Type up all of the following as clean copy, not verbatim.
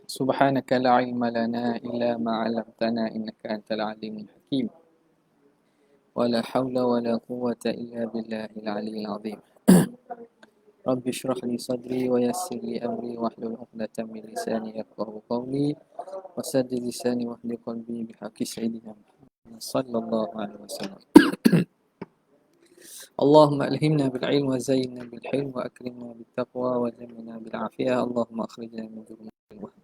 سبحانك لا علم لنا إلا ما علمتنا إنك أنت العليم الحكيم ولا حول ولا قوة إلا بالله العلي العظيم رب اشرح لي صدري ويسر لي أمري واحلل عقدة من لساني يفقهوا قولي وسدد لساني واهد قلبي بحق سيدنا محمد صلى الله عليه وسلم اللهم ألهمنا بالعلم وزينا بالحلم وأكرمنا بالتقوى وجمعنا بالعافية اللهم أخرجنا من ظلمات الوهم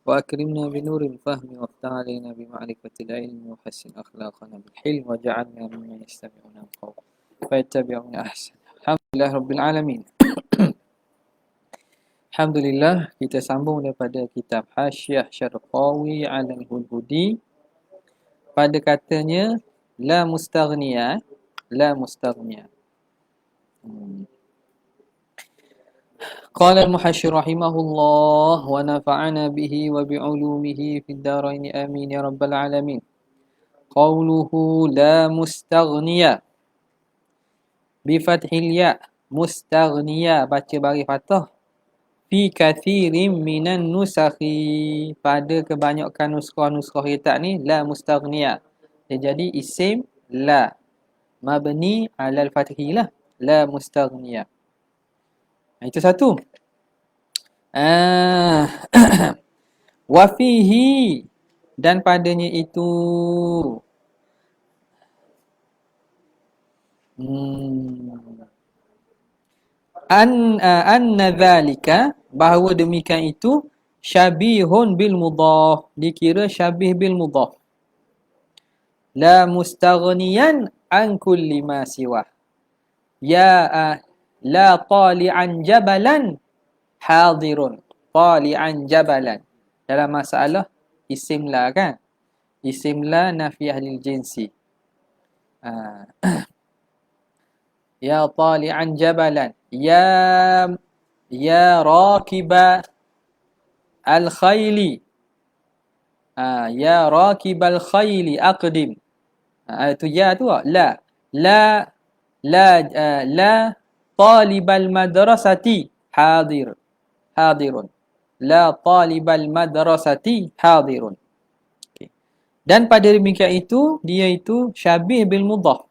وأكرمنا بنور الفهم وافتح علينا بمعرفة العلم وحسن أخلاقنا بالحلم وجعلنا ممن يستمعون القول فيتبعون أحسن. Alhamdulillah Rabbil Alamin. Alhamdulillah, kita sambung daripada kitab Hasyiah Syarqawi Alal Hudhudi pada katanya la mustaghniya, la mustaghniya. قال المحشر رحمه الله ونفعنا به وبعلومه في الدارين آمين يا رب العالمين. قوله لا مستغنية بفتح الياء مستغنية baca bagi fathah fi kathirin minan nusakhi pada kebanyakan nuskah-nuskah kitab ni la mustaghniya dia jadi isim la mabni alal fathi lah la mustaghniya. Itu satu. Wafihi dan padanya itu anna dhalika bahawa demikian itu syabihun bil mudhaf dikira syabih bil mudhaf la mustaghniyan an kulli ma siwa ya la tali'an jabalan hadirun tali'an jabalan dalam masalah isim la kan isim la nafiyah lil jinsi ya tali'an jabalan ya rakiba al khayli ya rakibal khayli aqdim itu ya tu la talibal madrasati hadirun la talibal madrasati hadirun. Okay. Dan pada demikian itu dia itu syabih bil mudhaf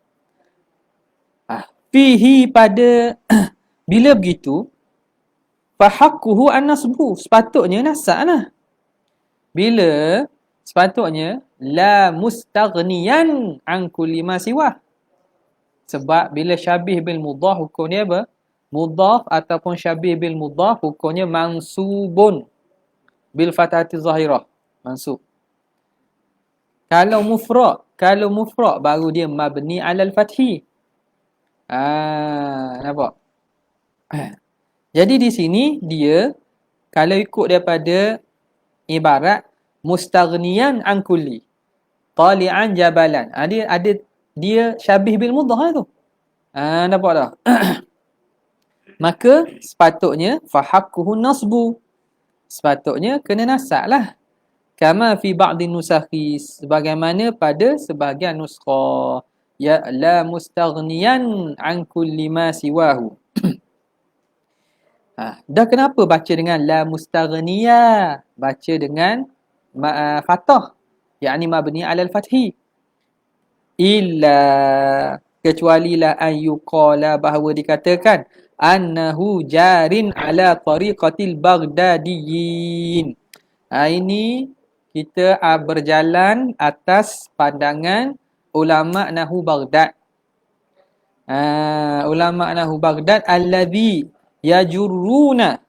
fihi pada bila begitu fahaqquhu an-nasbu sepatutnya nasablah bila sepatutnya la mustaghniyan an kulli ma siwa sebab bila syabih bil mudhaf hukumnya apa mudhaf ataupun syabih bil mudhaf hukumnya mansubun bil fathati zahirah mansub kalau mufrad baru dia mabni alal fathi. Nampak? Jadi di sini dia kalau ikut daripada ibarat mustaghniyan an kulli tali'an jabalan. Dia syabih bil mudhaf tu. Nampak tak? Maka sepatutnya fahaqquhu nasbu. Sepatutnya kena nasab lah. Kama fi ba'din nusakhi sebagaimana pada sebahagian nuskah ya la mustaghniyan an kulli ma siwahu. Dah kenapa baca dengan la mustaghniya? Baca dengan fathah, yakni mabni alal fathi. Illa kecuali la an yuqala bahawa dikatakan annahu jarin ala tariqatil baghdadiyin. Ini kita berjalan atas pandangan ulama nahwu Baghdad. Ulama nahwu Baghdad alladhi yajurruna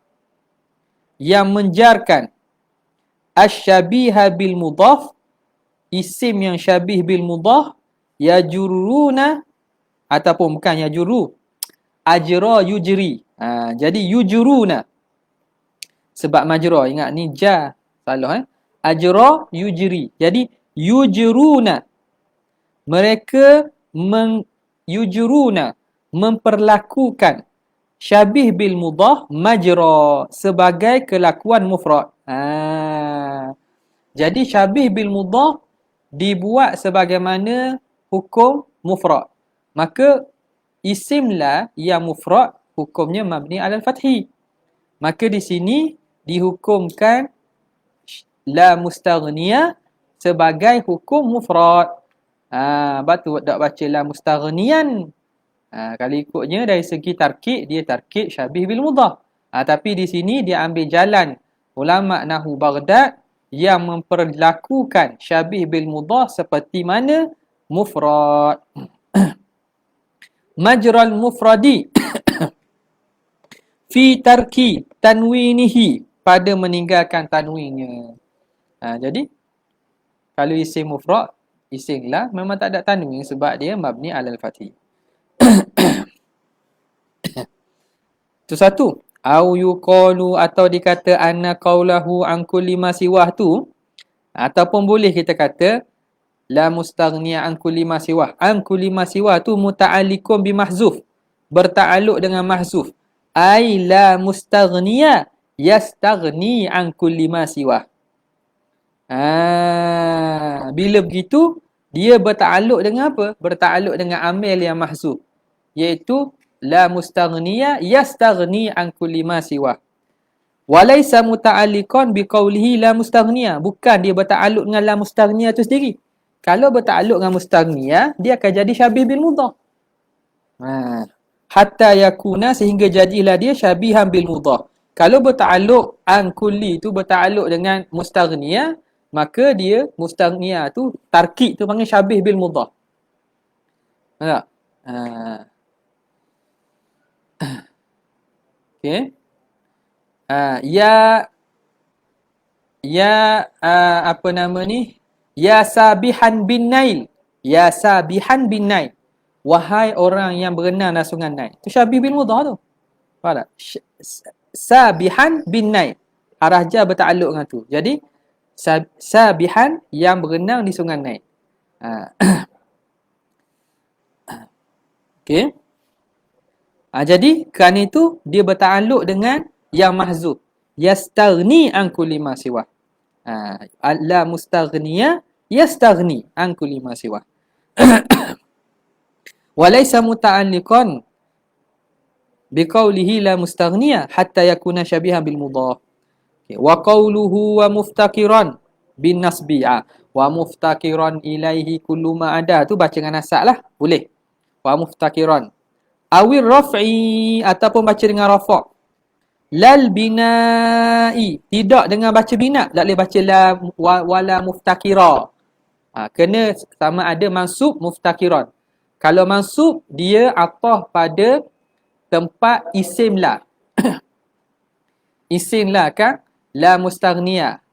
yang menjarkan asy-syabiha bil mudhaf isim yang syabih bil mudhaf yajurruna ataupun bukan yajurru ajra yujri. Jadi yujruna sebab majra ingat ni ja salah ajra yujri. Jadi yujruna mereka yujruna memperlakukan syabih bil mudhaf majra sebagai kelakuan mufrad. Jadi syabih bil mudhaf dibuat sebagaimana hukum mufrad. Maka isim la yang mufrad hukumnya mabni alal fathi. Maka di sini dihukumkan la mustaghniya sebagai hukum mufrad. Batu tak baca la mustaghniyan. Kalau ikutnya dari segi tarkib, dia tarkib syabih bil mudhaf. Tapi di sini dia ambil jalan ulama nahwu Baghdad yang memperlakukan syabih bil mudhaf seperti mana mufrad. Majral mufradi fi tarki tanwinihi, pada meninggalkan tanwinnya. Jadi kalau isim mufrad, isim la memang tak ada tanwin sebab dia mabni alal fathi. Itu satu. Au yuqalu, atau dikata anna qaulahu an kulli ma siwah tu, ataupun boleh kita kata la mustaghniya an kulli ma siwah. An kulli ma siwah tu muta'alliqun bi mahzuf, bertakluk dengan mahzuf. Ai la mustaghniya yastaghni an kulli ma siwah. Bila begitu dia bertakluk dengan apa? Bertakluk dengan amil yang mahzuf, iaitu la mustaghniya yastaghni an kulli ma siwah. Walaysa muta'alliqan biqaulihi la mustaghniya, bukan dia bertakluk dengan la mustaghniya tu sendiri. Kalau bertakluk dengan mustaghniya, dia akan jadi syabih bil mudhaf. Hatta yakuna, sehingga jadilah dia syabihan bil mudhaf. Kalau bertakluk an kulli tu bertakluk dengan mustaghniya, maka dia mustaghniya tu tarkib tu panggil syabih bil mudhaf. Tak? Okey. Apa nama ni? Ya sabihan bin nail. Ya sabihan bin nail. Wahai orang yang berenang dalam sungai Nail. Itu syabih bin mudhaf tu. Faham tak? Sabihan bin nail. Arah jar bertakluk dengan tu. Jadi sabihan yang berenang di sungai Nail. Okey. Jadi kerana itu dia bertakluk dengan yang mahzuf. Yastaghni an kulli ma siwa. La mustaghniya yastaghni an kulli ma siwa. Walaysa muta'alliqan biqaulihi la mustaghniya hatta yakuna syabihan bil mudhaf. Wa qawluhu wa muftakiran bin nasbi'a. Wa muftakiran ilaihi kullu ma ada, tu baca dengan nasab lah, boleh. Wa muftakiran awir raf'i, ataupun baca dengan rafa'. Lal bina'i, tidak dengan baca bina, tak boleh baca la wala muftakira. Kena sama ada mansub muftakiran. Kalau mansub, dia athaf pada tempat isim la. Isim la kan la mustaghniya.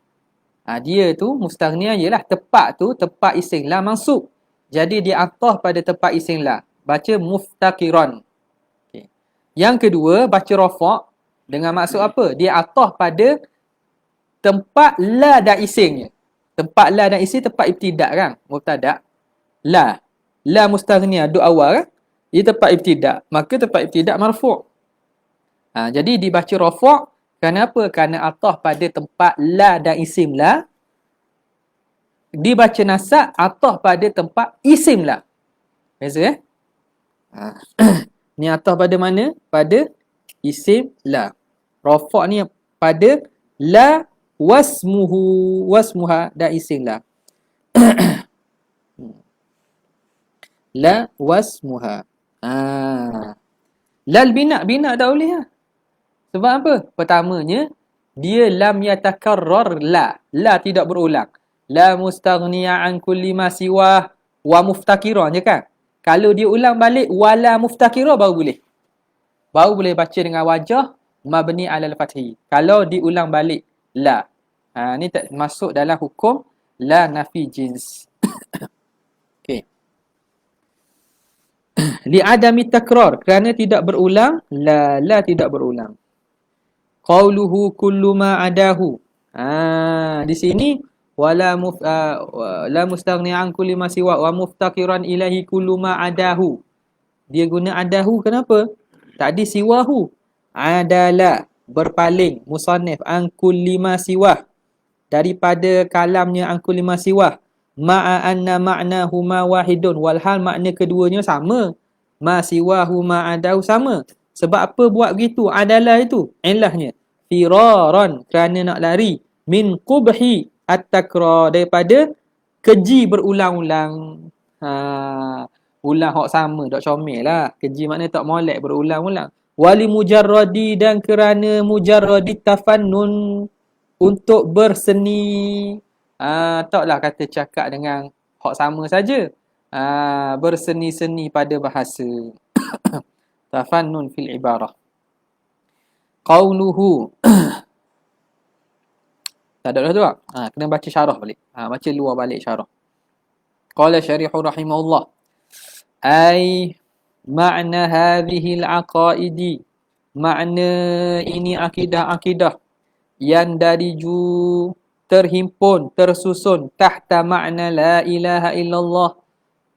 Dia tu mustaghniya ialah tempat tu, tempat isim la mansub. Jadi dia athaf pada tempat isim la. Baca muftakiran. Okay. Yang kedua, baca rafa' dengan maksud apa? Dia athaf pada tempat la dan isimnya. Tempat la dan isim tempat ibtidak kan? Mubtada. La. La mustaghniya duk awal kan? Dia tempat ibtidak. Maka tempat ibtidak marfu'. Jadi dibaca rafa'. Kenapa? Kerana athaf pada tempat la dan isim la. Dibaca nasab athaf pada tempat isim la. Beza ni athaf pada mana? Pada isim la. Rafa' ni pada la wasmuhu, wasmuha dan isim la. La wasmuha. Lal bina, bina tak boleh lah. Sebab apa? Pertamanya, dia lam yatakarrar la. La tidak berulang. La mustaghniya an kulli ma siwah wa muftakiran je kan? Kalau dia ulang balik wala muftakira baru boleh. Baru boleh baca dengan wajah mabni alal fathi. Kalau diulang balik la. Ni tak masuk dalam hukum la nafi jins. Okey. Li adami takrar, kerana tidak berulang, la tidak berulang. Qauluhu kullu ma adahu. Di sini wala la mustaghni an kulli ma siwa wa muftakiran ilahi kullu ma adahu. Dia guna adahu kenapa? Tadi siwahu. Adalah berpaling musannif an kulli ma siwa, daripada kalamnya an kulli ma siwa. Ma'a anna ma'nahuma wahidun, walhal makna keduanya sama. Ma siwahu ma adahu sama. Sebab apa buat begitu? Adalah itu ilahnya firaran, kerana nak lari min qubhi at-takrar, daripada keji berulang-ulang. Ulang hak sama, tak comel lah. Keji makna tak molek, berulang-ulang. Wali mujarradi, dan kerana mujarradi tafannun, untuk berseni. Taklah kata cakap dengan hak sama saja. Berseni-seni pada bahasa. Tafannun fil ibarah. Qauluhu. Tak ada dah tu tak? Kena baca syarah balik. Baca luar balik syarah. Qala syarihu rahimahullah. Ay ma'na hadhihi al-aqaidi. Makna ini akidah-akidah yang dariju, terhimpun, tersusun tahta makna la ilaha illallah,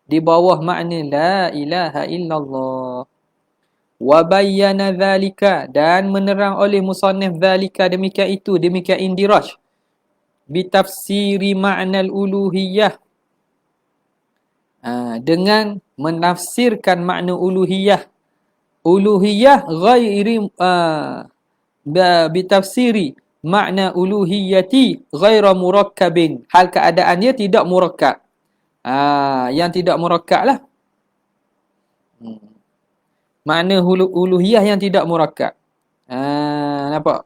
di bawah makna la ilaha illallah. Wa bayyana dhalika, dan menerang oleh musannif dhalika, demikian itu, demikian indiraj, bitafsiri ma'na al-uluhiyah, dengan menafsirkan makna uluhiyah. Uluhiyah ghairi bitafsiri makna uluhiyati ghaira murakkabin, hal keadaannya tidak murakkab. Yang tidak murakkab lah. Makna uluhiyah yang tidak murakkab. Nampak?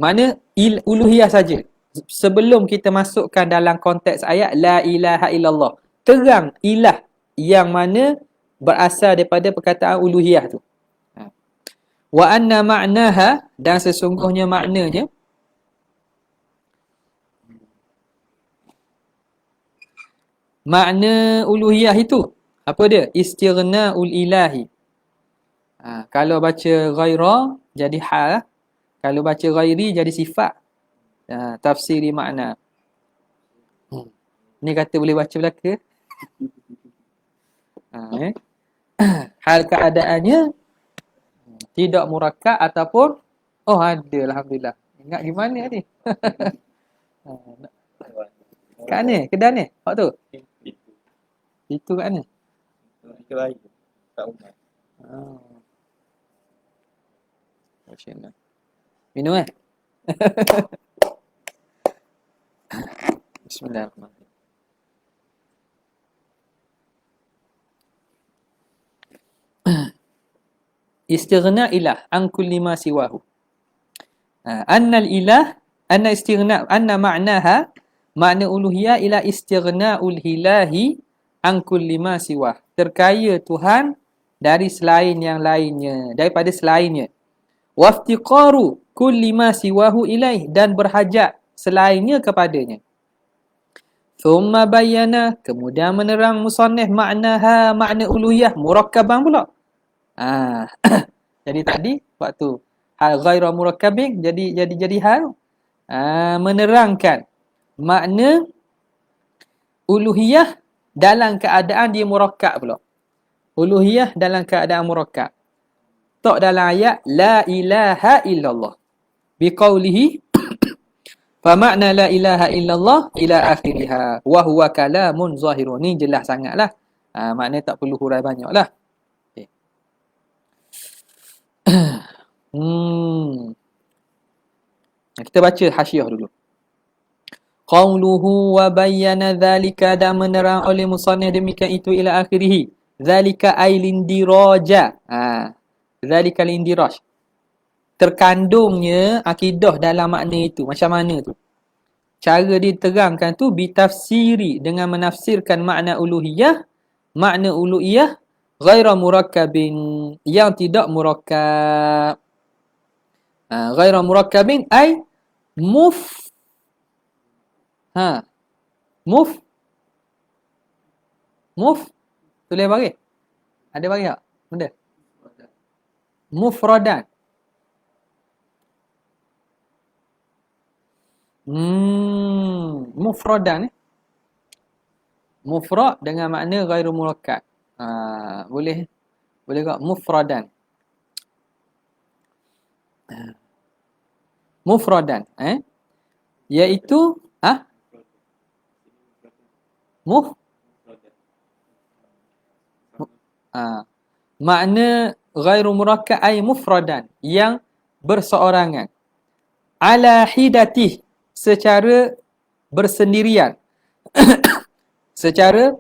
Makna uluhiyah saja. Sebelum kita masukkan dalam konteks ayat la ilaha illallah, terang ilah yang mana berasal daripada perkataan uluhiyah tu. Wa anna ma'naha, dan sesungguhnya maknanya, makna uluhiyah itu apa dia? Istighna'ul ilahi. Kalau baca ghaira jadi hal, kalau baca ghairi jadi sifat. Tafsiri makna. Ni kata boleh baca belaka. Hal keadaannya tidak murakkab ataupun ada, alhamdulillah. Ingat gimana ni? Kat ni, kedan ni. Hak tu. Itu kat ni. Itu air. Tak umat. Macam minum Bismillahirrahmanirrahim. Istighna ilah an kulli ma siwahu. Anna al-ilah, anna istighna, anna ma'naha, makna uluhiyah ila istighna'ul ilahi an kulli ma siwah, terkaya Tuhan dari selain yang lainnya, daripada selainnya. Waftiqaru kulli ma siwahu ilaih, dan berhajat selainnya kepadanya. Thumma bayyana, kemudian menerang musannif maknaha, makna uluhiyah murakkaban pula. Jadi tadi waktu hal ghaira murakkabin jadi hal menerangkan makna uluhiyah dalam keadaan dia murakkab pula. Uluhiyah dalam keadaan murakkab. Tak dalam ayat la ilaha illallah. Biqaulihi fa makna la ilaha illallah ila akhiriha wa huwa kalamun zahirun. Ni jelas sangatlah. Maknanya tak perlu hurai banyaklah. Kita baca hasyiah dulu. Qauluhu wa bayyana dhalika, dan menerang oleh musannif demikian itu ila akhirih. Dhalika ay lindiraja. Dhalika lindiraj. Terkandungnya akidah dalam makna itu. Macam mana tu? Cara diterangkan tu bitafsiri, dengan menafsirkan makna uluhiyah. Makna uluhiyah ghaira murakkabin, yang tidak murakkab. Ghaira murakkabin ay tulis bagi. Ada bagi tak benda? Mufradan. Mufradan. Mufrad dengan makna ghairu murakkab. Boleh tak mufradan? Mufradan, iaitu makna ghairu murakkab ay mufradan, yang berseorangan. Ala hidatih, secara bersendirian. Secara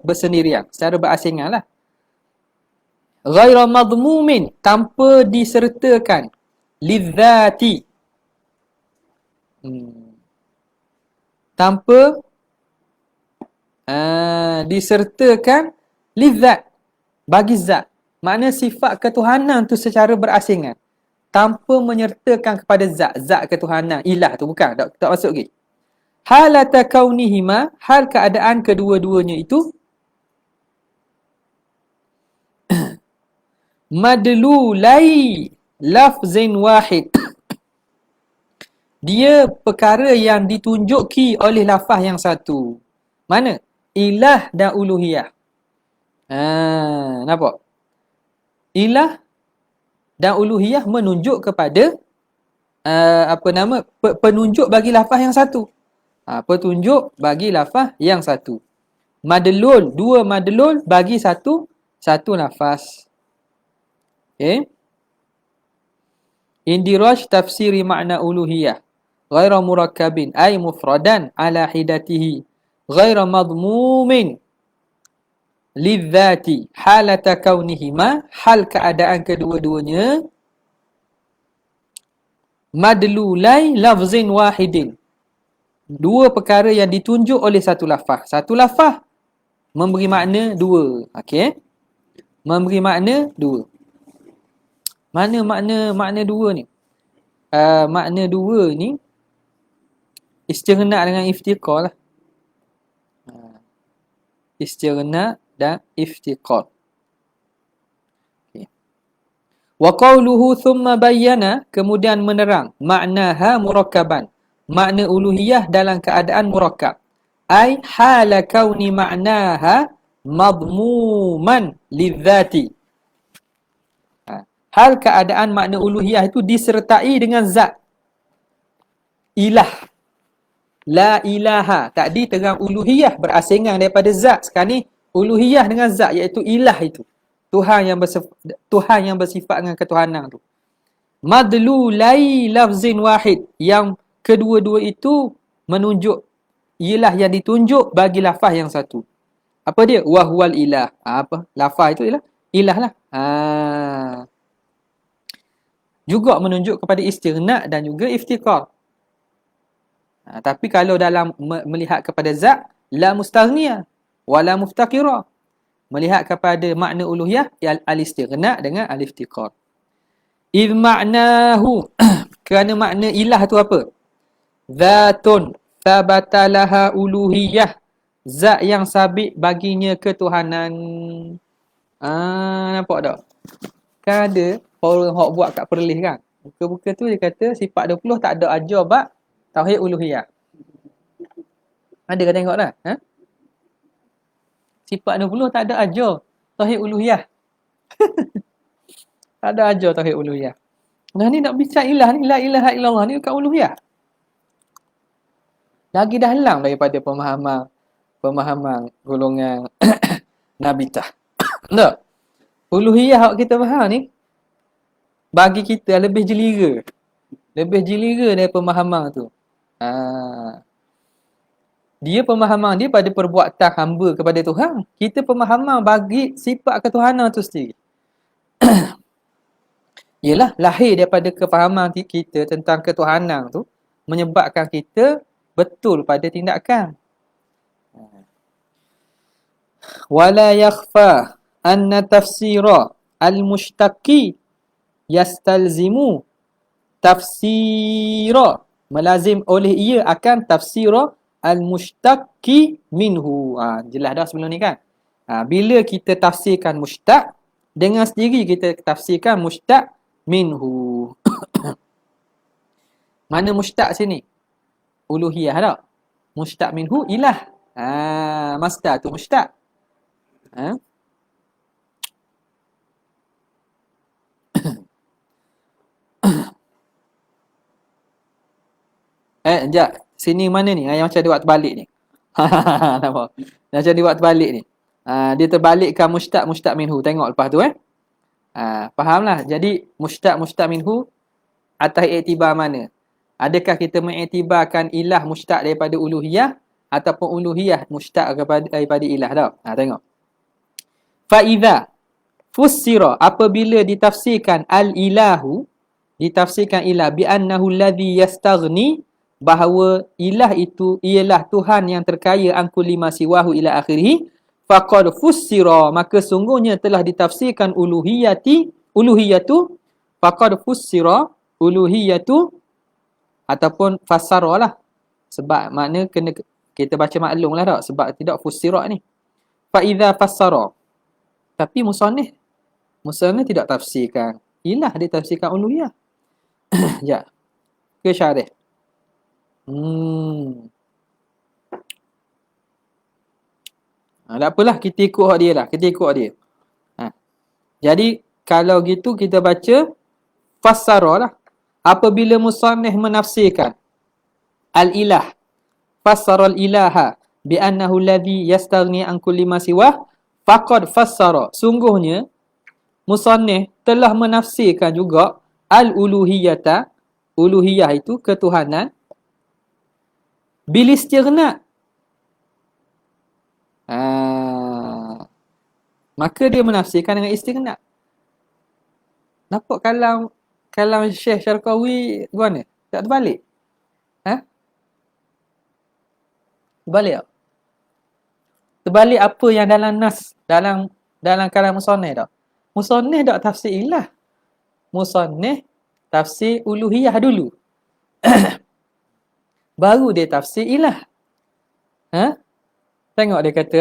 berasingan lah. Ghaira madmumin, tanpa disertakan. Lidzati, tanpa disertakan lidzat, bagi zat. Makna sifat ketuhanan tu secara berasingan, tanpa menyertakan kepada zat ketuhanan, ilah tu bukan, tak masuk lagi. Halata kaunihima, hal keadaan kedua-duanya itu madlulai lafzin wahid, dia perkara yang ditunjuki oleh lafaz yang satu. Mana? Ilah dan uluhiyah. Nampak? Ilah dan uluhiyah menunjuk kepada penunjuk bagi lafaz yang satu. Petunjuk bagi lafaz yang satu. Madlul, dua madlul bagi satu lafaz. Okay. Indiraj tafsiri makna uluhiyah ghaira murakkabin ay mufradan ala hidatihi ghaira madmumin lidzati halata kaunihima, hal keadaan kedua-duanya madlulai lafzin wahidin, dua perkara yang ditunjuk oleh satu lafaz. Satu lafaz memberi makna dua. Okey, memberi makna dua. Mana makna dua ni? Makna dua ni istighna dengan iftiqar lah. Istighna dan iftiqar. Okay. Wa qawluhu thumma bayyana, kemudian menerang maknaha murakkaban, makna uluhiyah dalam keadaan murakkab. Ai hala kauni ma'naha madmuman lidzati. Hal keadaan makna uluhiyah itu disertai dengan zat. Ilah. La ilaha. Tadi terang uluhiyah berasingan daripada zat. Sekarang ni uluhiyah dengan zat, iaitu ilah itu. Tuhan yang bersifat dengan ketuhanan tu. Madlulai lafzin wahid. Yang kedua-dua itu menunjuk, ilah yang ditunjuk bagi lafaz yang satu. Apa dia? Wahwal ilah. Apa? Lafaz itu ialah ilah lah. Juga menunjuk kepada istighna dan juga iftiqar. Tapi kalau dalam melihat kepada zat, la mustaghniya wala muftaqira. Melihat kepada makna uluhiyah, al-istighna dengan al-iftiqar. Idh ma'nahu, kerana makna ilah tu apa? Zatun thabata laha uluhiyah, zat yang sabit baginya ketuhanan. Nampak tak? Kan ada orang hok buat kat Perlis kan. Buka-buka tu dia kata sifat 20 tak ada ajar bab tauhid uluhiyah. Ada kau tengok lah. Sifat 20 tak ada ajar tauhid uluhiyah. Tak ada ajar tauhid uluhiyah. Nah ni nak bincang ilah ni, la ilaha illallah ni kat uluhiyah. Lagi dalam daripada pemahaman golongan Nabitah. Tak? Uluhiyah hak kita faham ni bagi kita lebih jeliga. Lebih jeliga dari pemahaman tu. Dia pemahaman dia pada perbuatan hamba kepada Tuhan. Kita pemahaman bagi sifat ketuhanan tu sendiri. Ialah lahir daripada kefahaman kita tentang ketuhanan tu menyebabkan kita betul pada tindakan. Wala yakhfa anna tafsira al-mushtaqi yastalzimu tafsira, melazim oleh ia akan tafsira al-mushtaqi minhu. Jelas dah sebelum ni kan. Bila kita tafsirkan mushtaq, dengan sendiri kita tafsirkan mushtaq minhu. Mana mushtaq sini? Uluhiyah tak? Mushtaq minhu ilah. Masdar tu mushtaq. Sekejap. Sini mana ni? Yang macam dia buat terbalik ni. Nampak? Macam dia buat terbalik ni. Dia terbalikkan mushtaq minhu. Tengok lepas tu fahamlah. Jadi mushtaq minhu atas iktibar mana? Adakah kita mengiktibarkan ilah mustaq daripada uluhiyah ataupun uluhiyah mustaq daripada ilah tak? Tengok. Fa-idza fussira, apabila ditafsirkan al-ilahu, ditafsirkan ilah bi annahu alladhi yastaghni, bahawa ilah itu ialah Tuhan yang terkaya an kulli ma siwahu ila akhirih, faqad fussira, maka sungguhnya telah ditafsirkan uluhiyatu, faqad fussira uluhiyatu, ataupun fassara lah, sebab makna kena kita baca maklum lah tak, sebab tidak fussira ni. Fa idza fassara, tapi musannif tidak tafsirkan ilah, dia tafsirkan uluhiyah. Ya. Ke syarih. Tak apalah, kita ikut dia lah. Jadi kalau gitu kita baca fassara lah. Apabila musannif menafsirkan al-ilah, fassara al-ilaha bi annahu alladhi yastaghni an kulli ma siwah, faqad fassara, sungguhnya musannif telah menafsirkan juga al-uluhiyata, uluhiyah itu ketuhanan, bil istighna. Maka dia menafsirkan dengan istighna. Nampak kalau Syekh Syarqawi mana? Tak terbalik? Terbalik tak? Terbalik apa yang dalam nas, dalam kalam musannif tak? Musannif tak tafsir ilah. Musannif tafsir uluhiyah dulu. Baru dia tafsir ilah. Tengok dia kata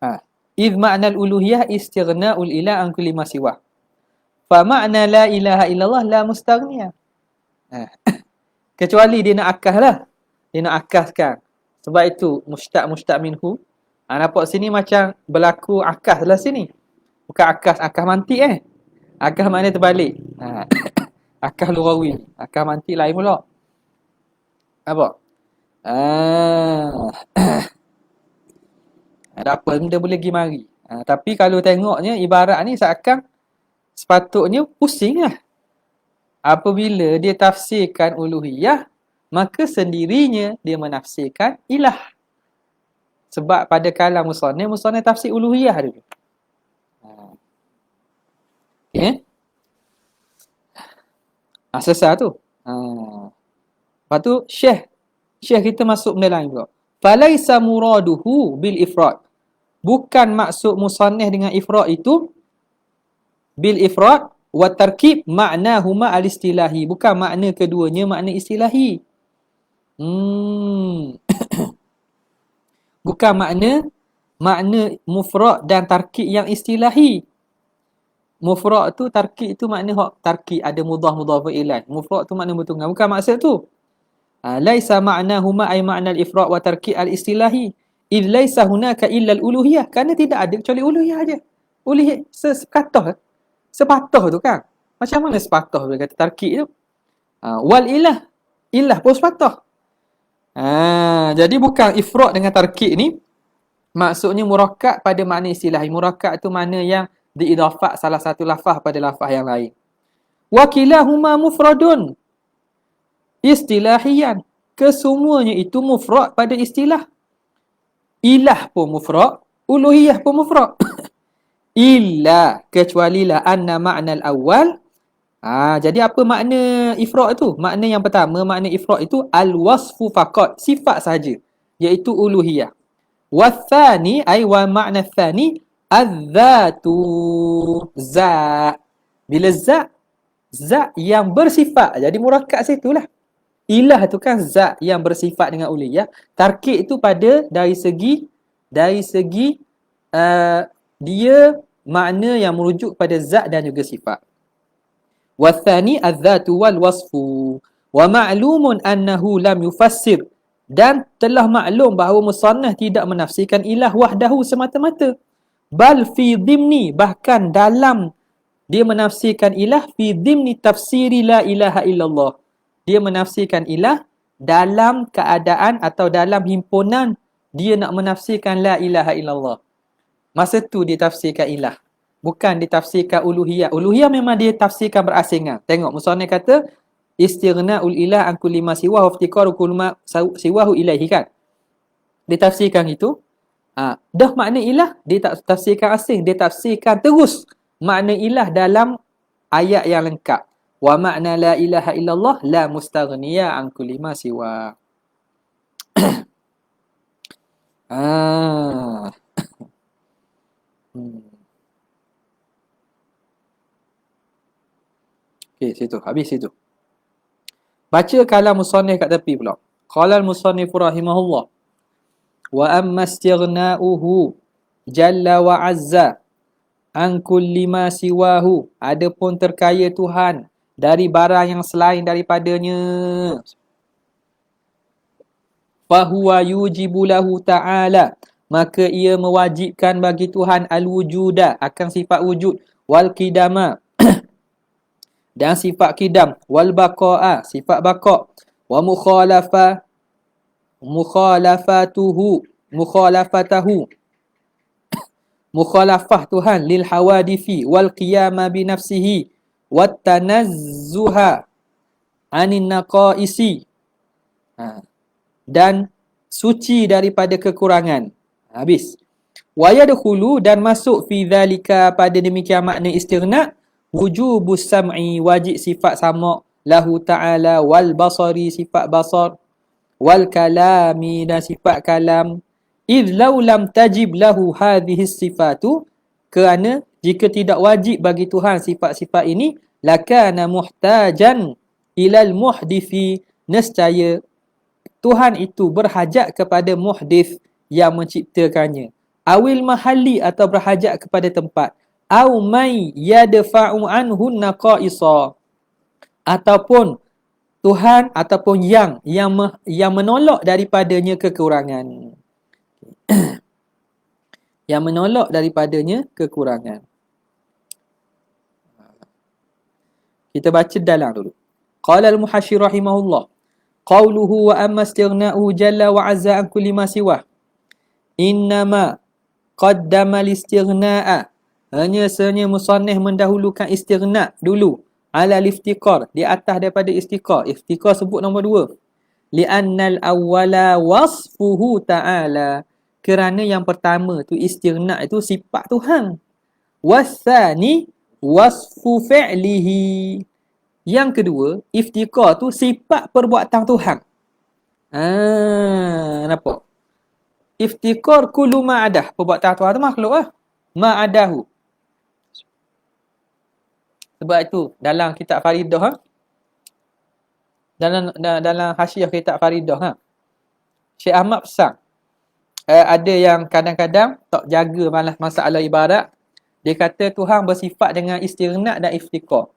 tak? Idh ma'nal uluhiyah istighna'ul ilah an kulli ma siwah. Fa ma'na la ilaha illallah la mustaghniya. Kecuali dia nak akah lah. Dia nak akaskan. Sebab itu mustaq minhu. Nampak sini macam berlaku akas lah sini. Bukan akas mantik Akas makna terbalik. Akas lughawi. Akas mantik lain pula. Apa? Ada apa benda boleh pergi mari. Tapi kalau tengoknya ibarat ni seakan sepatutnya pusing lah. Apabila dia tafsirkan uluhiyah, maka sendirinya dia menafsirkan ilah. Sebab pada kalam musannif tafsir uluhiyah dulu. Okay. Selesai tu. Lepas tu Syekh kita masuk benda lain pula. Falaisa muraduhu bil ifrad. Bukan maksud musannif dengan ifrad itu bil ifrad wa tarkib ma'nahuma al-istilahi. Bukan makna keduanya makna istilahi. Bukan makna mufrad dan tarkib yang istilahi. Mufrad tu, tarkib tu makna tarkib ada mudhaf ilaih. Mufrad tu makna bertunggal. Bukan maksud tu. Laisa ma'nahuma ay ma'na al-ifrad wa tarkib al-istilahi. Idh laisa hunaka illa al-uluhiyah. Kerana tidak ada kecuali uluhiyah aja. Uluhiyah sepatah tu kan. Macam mana sepatah dia kata tarkib tu? Wal ilah pun sepatah. Jadi bukan ifrad dengan tarkib ni maksudnya murakkab pada makna istilahi. Murakkab tu makna yang diidafat salah satu lafaz pada lafaz yang lain. Wa kilahuma mufradun istilahiyan. Kesemuanya itu mufrad pada istilah. Ilah pun mufrad, uluhiyah pun mufrad. Illa, kecuali la anna ma'nal awal. Jadi apa makna ifrad tu? Makna yang pertama, makna ifrad itu al-wasfu faqat, sifat saja, iaitu uluhiyah. Wathani ay wa ma'na thani az-zatu, zat. Bila zat yang bersifat, jadi murakkab situlah. Ilah tu kan zat yang bersifat dengan uluhiyah. Tarkib itu dari segi dia makna yang merujuk pada zat dan juga sifat. Wathani az-zatu wal wasfu. Wa ma'lumun annahu lam yufassir. Dan telah maklum bahawa musannaf tidak menafsirkan ilah wahdahu semata-mata. Bal fi dhimni, bahkan dalam dia menafsirkan ilah fi dhimni tafsiri la ilaha illallah. Dia menafsirkan ilah dalam keadaan atau dalam himpunan dia nak menafsirkan la ilaha illallah. Masa tu dia tafsirkan ilah. Bukan ditafsirkan uluhiyah. Uluhiyah memang dia tafsirkan berasingan. Tengok musannif kata istighna'ul ilah an kulli ma siwahu iftiqaru kulli ma siwahu ilaihi kan. Dia tafsirkan itu. Dah makna ilah, dia tak tafsirkan asing, dia tafsirkan terus makna ilah dalam ayat yang lengkap. Wa makna la ilaha illallah la mustaghniya an kulli ma siwa. Ah. Okey, situ. Habis situ. Baca kalam musannif kat tepi pula. Qala al-musannif rahimahullah. Wa amma istighna'uhu jalla wa azza an kulli ma siwahu. Adapun terkaya Tuhan dari barang yang selain daripadanya. Fahuwa yujibu lahu ta'ala. Maka ia mewajibkan bagi Tuhan al-wujuda akan sifat wujud. Wal qidama dan sifat kidam. Wal baqa'a sifat baqa'. Wa mukhalafah Tuhan lil hawadifi wal qiyama bi nafsihi wat tanazzuha anin naqaisi. Dan suci daripada kekurangan. Habis. Wa yadkhulu dan masuk fi dzalika pada demikian makna istighna wujubus sam'i wajib sifat sama lahu ta'ala wal basari sifat basar wal kalami dan sifat kalam idh law lam tajib lahu hadhihi sifatu kerana jika tidak wajib bagi Tuhan sifat-sifat ini lakana muhtajan ilal muhdithi nescaya Tuhan itu berhajat kepada muhdith yang menciptakannya. Awil mahali atau berhajat kepada tempat. Au may yadfa'u anhu naqaisa. Ataupun Tuhan ataupun yang menolak daripadanya kekurangan. Yang menolak daripadanya kekurangan. Kita baca dalam dulu. Qala al-Muhashshir rahimahullah. Qawluhu wa amma istighna'uhu jalla wa azza an kulli ma siwah. Innama qaddama al-istighna'a. Hanya musannif mendahulukan istighna' dulu. Ala al-iftiqar. Di atas daripada istiqar. Iftiqar sebut nombor 2. Li'annal awwala wasfuhu ta'ala. Kerana yang pertama tu istighna' itu sifat Tuhan. Wasani wasfu fi'lihi. Yang kedua, iftiqar tu sifat perbuatan Tuhan. Nampak? Iftiqar kullu ma'adah. Perbuatan Tuhan tu makhluk lah. Ma'adahu. Sebab itu, dalam kitab Faridah, dalam hasyiah kitab Faridah, Syekh Ahmad pesan, ada yang kadang-kadang tak jaga masalah ibadat. Dia kata Tuhan bersifat dengan istighna' dan iftiqar.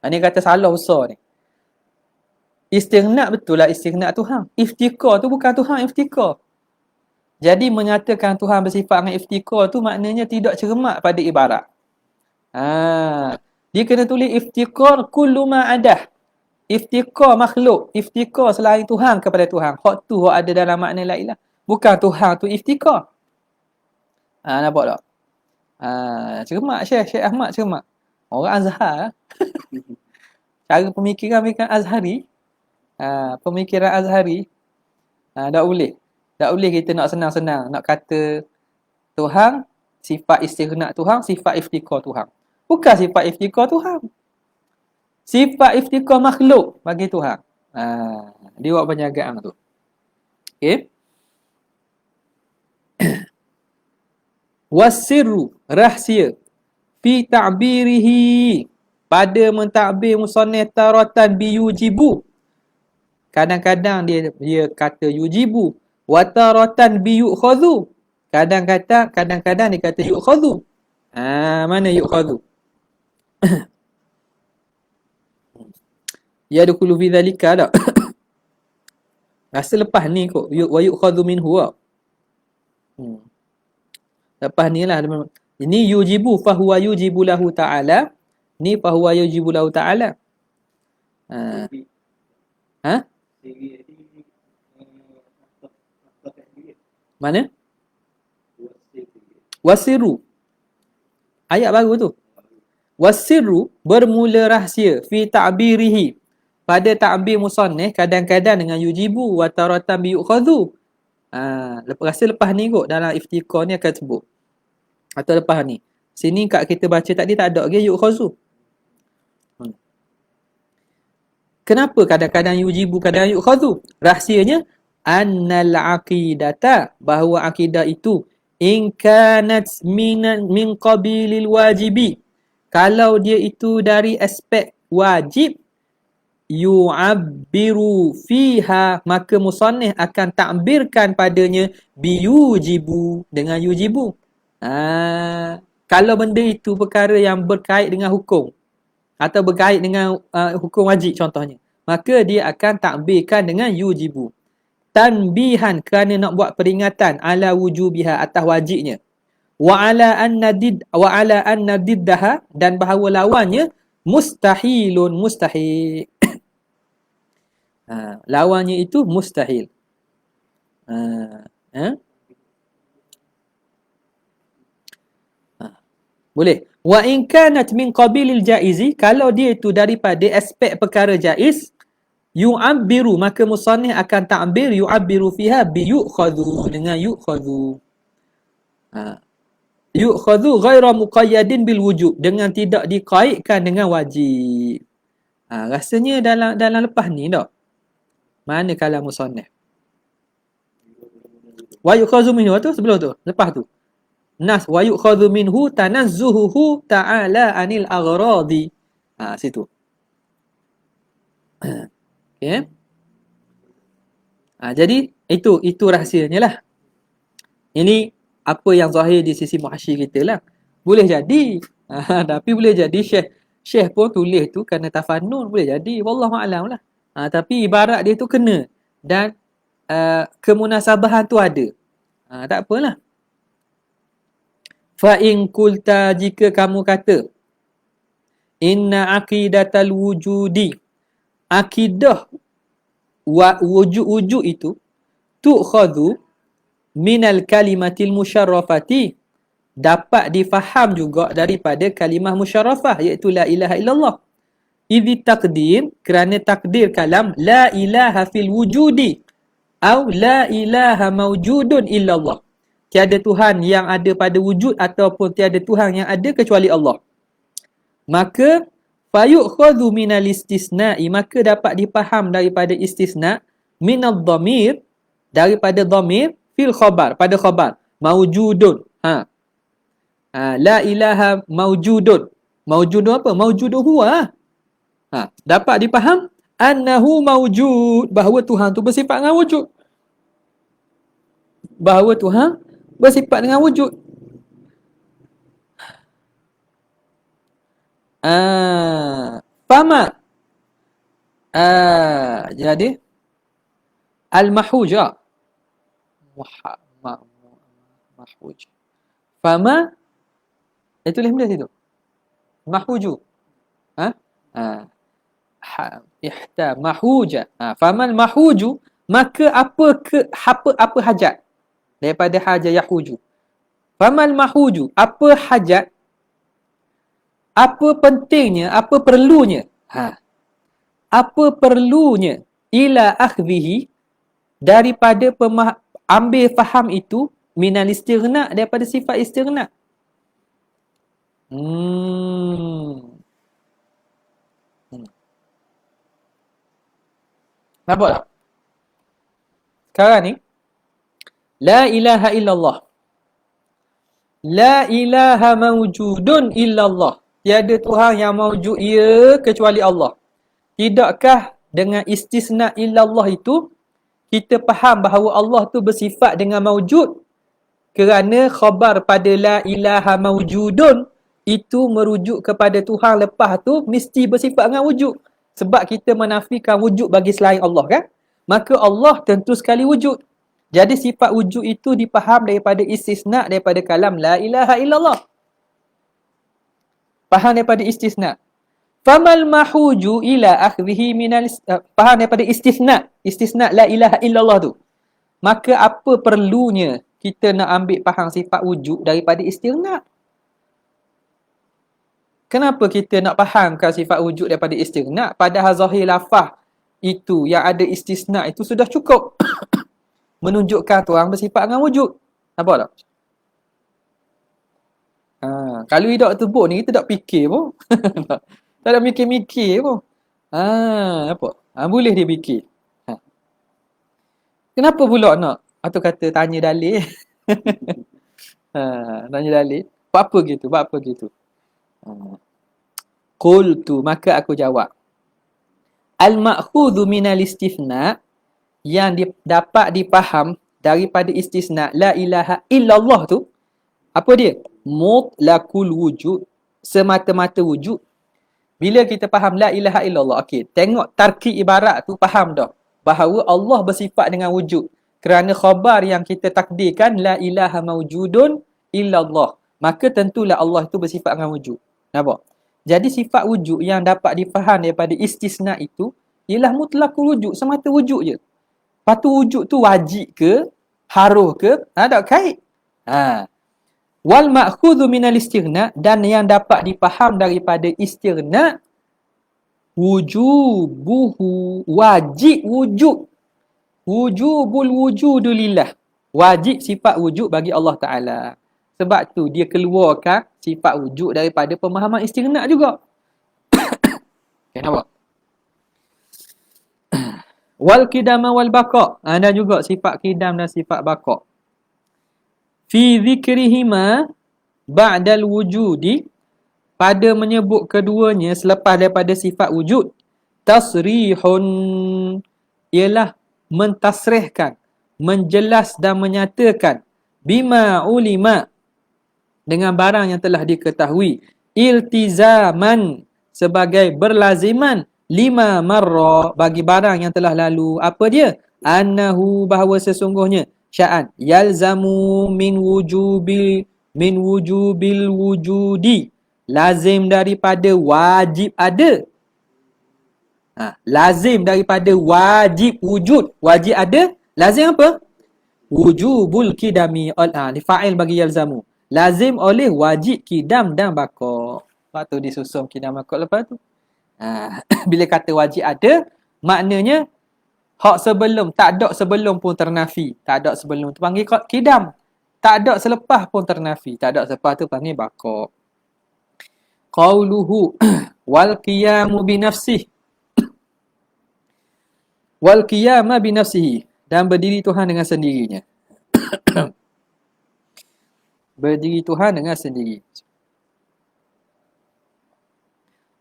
Dia kata salah besar ni. Istighna' betul lah istighna' Tuhan. Iftiqar tu bukan Tuhan iftiqar. Jadi menyatakan Tuhan bersifat dengan iftiqar tu maknanya tidak cermat pada ibarat. Dia kena tulis iftiqar kullu ma'adah. Iftiqar makhluk. Iftiqar selain Tuhan kepada Tuhan. Hak tu hak ada dalam makna la ilah. Bukan Tuhan tu iftiqar. Nampak tak? Cermat Syekh Ahmad cermat. Orang Azhar. Cara pemikiran Azhari. Pemikiran Azhari. Tak boleh. Tak boleh kita nak senang-senang. Nak kata Tuhan, sifat istighna' Tuhan, sifat iftiqar Tuhan. Bukan sifat iftiqar Tuhan. Sifat iftiqar makhluk bagi Tuhan. Dia buat penjagaan tu. Okay. Wasirru, rahsia. Fi ta'birihi. Pada mentakbir musannif taratan bi yujibu. Kadang-kadang dia kata yujibu. Wa taratan bi yu'khadhu. Kadang-kadang dia kata yu'khadhu. Mana yu'khadhu? Ya dukulu fi dhalika tak? Rasa lepas ni kot. Wa yu'khadhu minhu tak? Lepas ni lah. Ini yujibu fahuwa yujibu lahu ta'ala. Ni fahuwa yujibu lahu ta'ala. Mana? Wasiru. Ayat baru tu. Wasiru bermula rahsia fi ta'birihi. pada ta'bir musannif kadang-kadang dengan yujibu wa taratan bi yu'khadhu. Lepas ni kot dalam iftiqah ni akan sebut. Atau lepas ni. Sini kat kita baca tadi tak ada lagi yu'khadhu. Kenapa kadang-kadang yujibu kadang yu'khadhu? Rahsianya annal aqidata, bahawa akidah itu in kanat min qabilil wajibi, kalau dia itu dari aspek wajib, yu'abbiru fiha, maka musannif akan takbirkan padanya biyujibu, dengan yujibu. Kalau benda itu perkara yang berkait dengan hukum atau berkait dengan hukum wajib contohnya, maka dia akan takbirkan dengan yujibu. Tanbihan, kerana nak buat peringatan, ala wujubiha, atas wajibnya, wa ala anna diddaha, dan bahawa lawannya mustahilun, mustahil. Lawannya itu mustahil. Boleh. Wa in kanat min qabilil jaizi, kalau dia itu daripada aspek perkara jaiz, yu'abbiru, maka musannif akan ta'bir yu'abbiru fiha bi yu'khadhu, dengan yu'khadhu. Yu'khadhu ghaira muqayyadin bil wujub, dengan tidak dikaitkan dengan wajib. Rasanya dalam lepas ni tak? Mana kalam musannif? Wa yu'khadhu minhu tu sebelum tu, lepas tu. Nas wa yu'khadhu minhu tanazzuhuhu ta'ala anil aghradi. Situ. Okay. Jadi itu rahsianya lah. Ini apa yang zahir di sisi muhasyir kita lah. Boleh jadi. Tapi boleh jadi Syekh pun tulis tu kerana tafannun, boleh jadi. Wallahu a'lam lah. Tapi ibarat dia tu kena. Dan kemunasabahan tu ada. Tak apalah. Fa in qulta, jika kamu kata, inna aqidatal wujudi, akidah wujud itu, tu'khadhu minal kalimatil musyarrafati, dapat difaham juga daripada kalimah musyarrafah, iaitu la ilaha illallah. Idhi taqdir, kerana takdir kalam la ilaha fil wujudi au la ilaha mawjudun illallah, tiada Tuhan yang ada pada wujud ataupun tiada Tuhan yang ada kecuali Allah. Maka fayu'khadhu minal istisna'i, maka dapat dipaham daripada istisna, minal dhamir, daripada dhamir, fil khabar, pada khabar, mawjudun. La ilaha mawjudun. Mawjudun apa? Mawjudun huwa. Dapat dipaham annahu mawjud, bahawa Tuhan tu bersifat dengan wujud. Bahawa Tuhan bersifat dengan wujud. Fama. Jadi al-mahuja. Mahuj. Fama. Tulis benda situ. Mahuju. Ihta mahuja. Faman mahuju, maka apa hajat daripada hajat yahuju. Famal mahuju, apa hajat, apa pentingnya, apa perlunya, apa perlunya, ila akhdhihi, daripada ambil faham itu, minal istighna, daripada sifat istighna. Nampak tak? Sekarang ni, la ilaha illallah, la ilaha mawjudun illallah, tiada Tuhan yang mawjud ia kecuali Allah. Tidakkah dengan istisna illallah itu kita faham bahawa Allah tu bersifat dengan mawjud? Kerana khabar pada la ilaha mawjudun itu merujuk kepada Tuhan lepas tu mesti bersifat dengan wujud. Sebab kita menafikan wujud bagi selain Allah kan? Maka Allah tentu sekali wujud. Jadi sifat wujud itu dipaham daripada istisna, daripada kalam la ilaha illallah. Faham daripada istisna. Famal mahuju ila akhdhihi minal faham daripada istisna. Istisna la ilaha illallah tu. Maka apa perlunya kita nak ambil faham sifat wujud daripada istisna? Kenapa kita nak fahamkan sifat wujud daripada istighna, padahal zahir lafaz itu yang ada istisna itu sudah cukup menunjukkan Tuhan bersifat dengan wujud. Nampak tak? Kalau hidup terbuk ni kita tak fikir pun. Tak ada mikir-mikir pun. Apa? Boleh dia fikir. Kenapa pula nak? Atau kata tanya dalil. Tanya dalil. Buat apa gitu? Buat apa gitu? Qultu, maka aku jawab. Al-ma'khudhu minal istifna, yang dapat dipaham daripada istisna la ilaha illallah tu, apa dia? Mutlaqul wujud, semata-mata wujud. Bila kita faham la ilaha illallah, okey, tengok tarkib ibarat tu faham dah bahawa Allah bersifat dengan wujud. Kerana khabar yang kita takdirkan la ilaha mawjudun illallah, maka tentulah Allah itu bersifat dengan wujud. Nampak? Jadi sifat wujud yang dapat difaham daripada istisna itu ialah mutlaqul wujud, semata wujud je. Lepas tu wujud tu wajib ke, haruh ke, tak kait. Wal ma'khudhu minal istighna, dan yang dapat dipaham daripada istighna wujubuhu, wajib wujud. Wujubul wujudu lillah, wajib sifat wujud bagi Allah Ta'ala. Sebab tu dia keluarkan sifat wujud daripada pemahaman istighna juga. Kenapa? Wal qidama wal baqa, ada juga sifat qidam dan sifat baqa. Fi zikrihima ba'dal wujudi, pada menyebut keduanya selepas daripada sifat wujud, tasrihun, ialah mentasrihkan, menjelas dan menyatakan, bima ulima, dengan barang yang telah diketahui, iltizaman, sebagai berlaziman, lima marra, bagi barang yang telah lalu. Apa dia? Annahu, bahawa sesungguhnya, sya'an yalzamu min wujubil wujudi, lazim daripada wajib ada. Lazim daripada wajib wujud, wajib ada, lazim apa? Wujubul kidami, fa'il bagi yalzamu, lazim oleh wajib kidam dan baqa. Lepas tu disusun kidam baqa lepas tu. Bila kata wajib ada, maknanya hak sebelum, tak ada sebelum pun ternafi, tak ada sebelum tu panggil kidam, tak ada selepas pun ternafi, tak ada selepas tu panggil baqa. Qauluhu wal qiyamu bi nafsihi, wal qiyama bi nafsihi, dan berdiri Tuhan dengan sendirinya. Berdiri Tuhan dengan sendiri.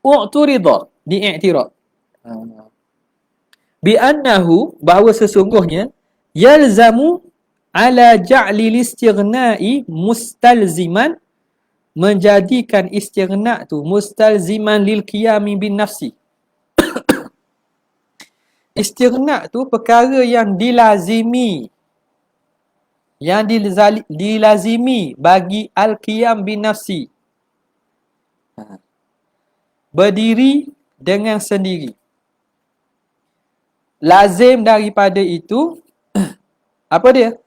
U'turida, diiktirad. Bi annahu, bahawa sesungguhnya, yalzamu ala ja'lil istighna'i mustalziman, menjadikan istighna' tu mustalziman lil qiyami bin nafsi. Istighna' tu perkara yang dilazimi, yang dilazimi bagi al-qiyam bin nafsi, berdiri dengan sendiri. Lazim daripada itu apa dia?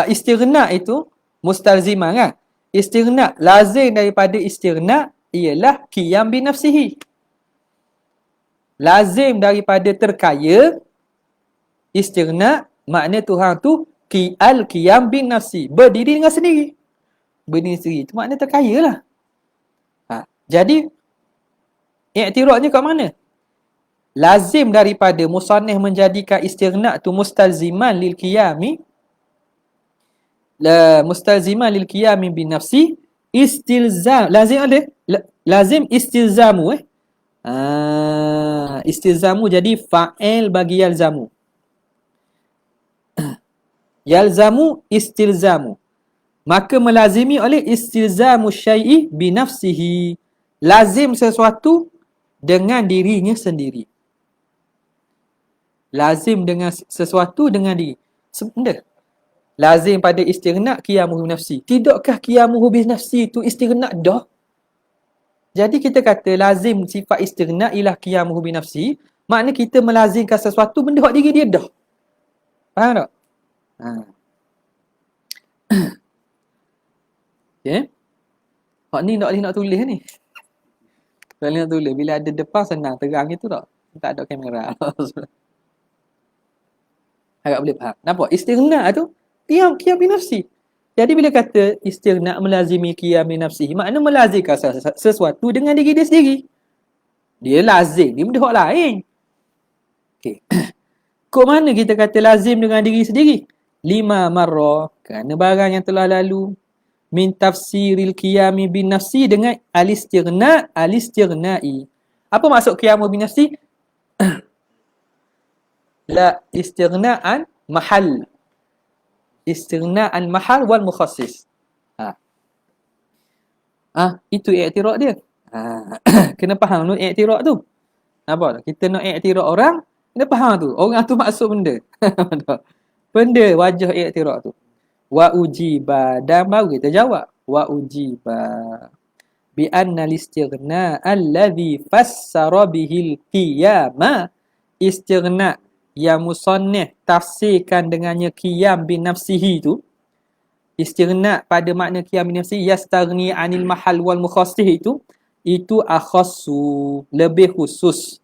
Istighna' itu mustalziman kan? Istighna', lazim daripada istighna' ialah qiyam bin nafsihi. Lazim daripada terkaya istighna', makna Tuhan tu al-qiyam bin nafsi, berdiri dengan sendiri. Berdiri sendiri itu makna terkaya lah. Jadi i'tiradnya kat mana? Lazim daripada musannif menjadikan istighna' tu mustalziman lil qiyami, mustalziman lil qiyami bin nafsi, istilzam, lazim ada? Lazim istilzamu istilzamu jadi fa'il bagi yalzamu. Yalzamu istilzamu, maka melazimi oleh istilzamu syai'i bi nafsihi, lazim sesuatu dengan dirinya sendiri. Lazim dengan sesuatu dengan diri. Sebenarnya lazim pada istighna' qiyamuhu bi nafsi. Tidakkah qiyamuhu bi nafsi itu istighna' dah? Jadi kita kata lazim sifat istighna' ialah qiyamuhu bi nafsi, makna kita melazimkan sesuatu benda hak diri dia dah. Faham tak? Okay. Hak ni tak boleh nak tulis ni. Kalau nak tulis, bila ada depan senang, terang itu tak. Tak ada kamera. Agak boleh faham. Nampak? Istighna tu, qiyam binafsi. Jadi bila kata istighna melazimi qiyam binafsi, makna melazimkan sesuatu dengan diri dia sendiri. Dia lazim, dia benda hak lain. Okey. Kok mana kita kata lazim dengan diri sendiri? 5 marrah, kerana barang yang telah lalu. Min tafsiril qiyami bin nafsi dengan al-istighnai. Apa maksud qiyamu bin nafsi? La istighna'an mahal. Istighna'an mahal wal mukhassis. Itu i'tiraf dia. Kena faham tu i'tiraf tu. Nampak tak? Kita nak i'tiraf orang, kena faham tu. Orang tu maksud benda. Benda wajah i'tiraf tu. Wa ujiba, dan baru kita jawab. Wa ujiba bi anna al-istighna alladhi fassara bihil qiyama, istighna yang musannif tafsirkan dengannya qiyam bin nafsihi tu, istighna pada makna qiyam bin nafsihi yastaghni anil mahal wal mukhassih itu akhassu, lebih khusus,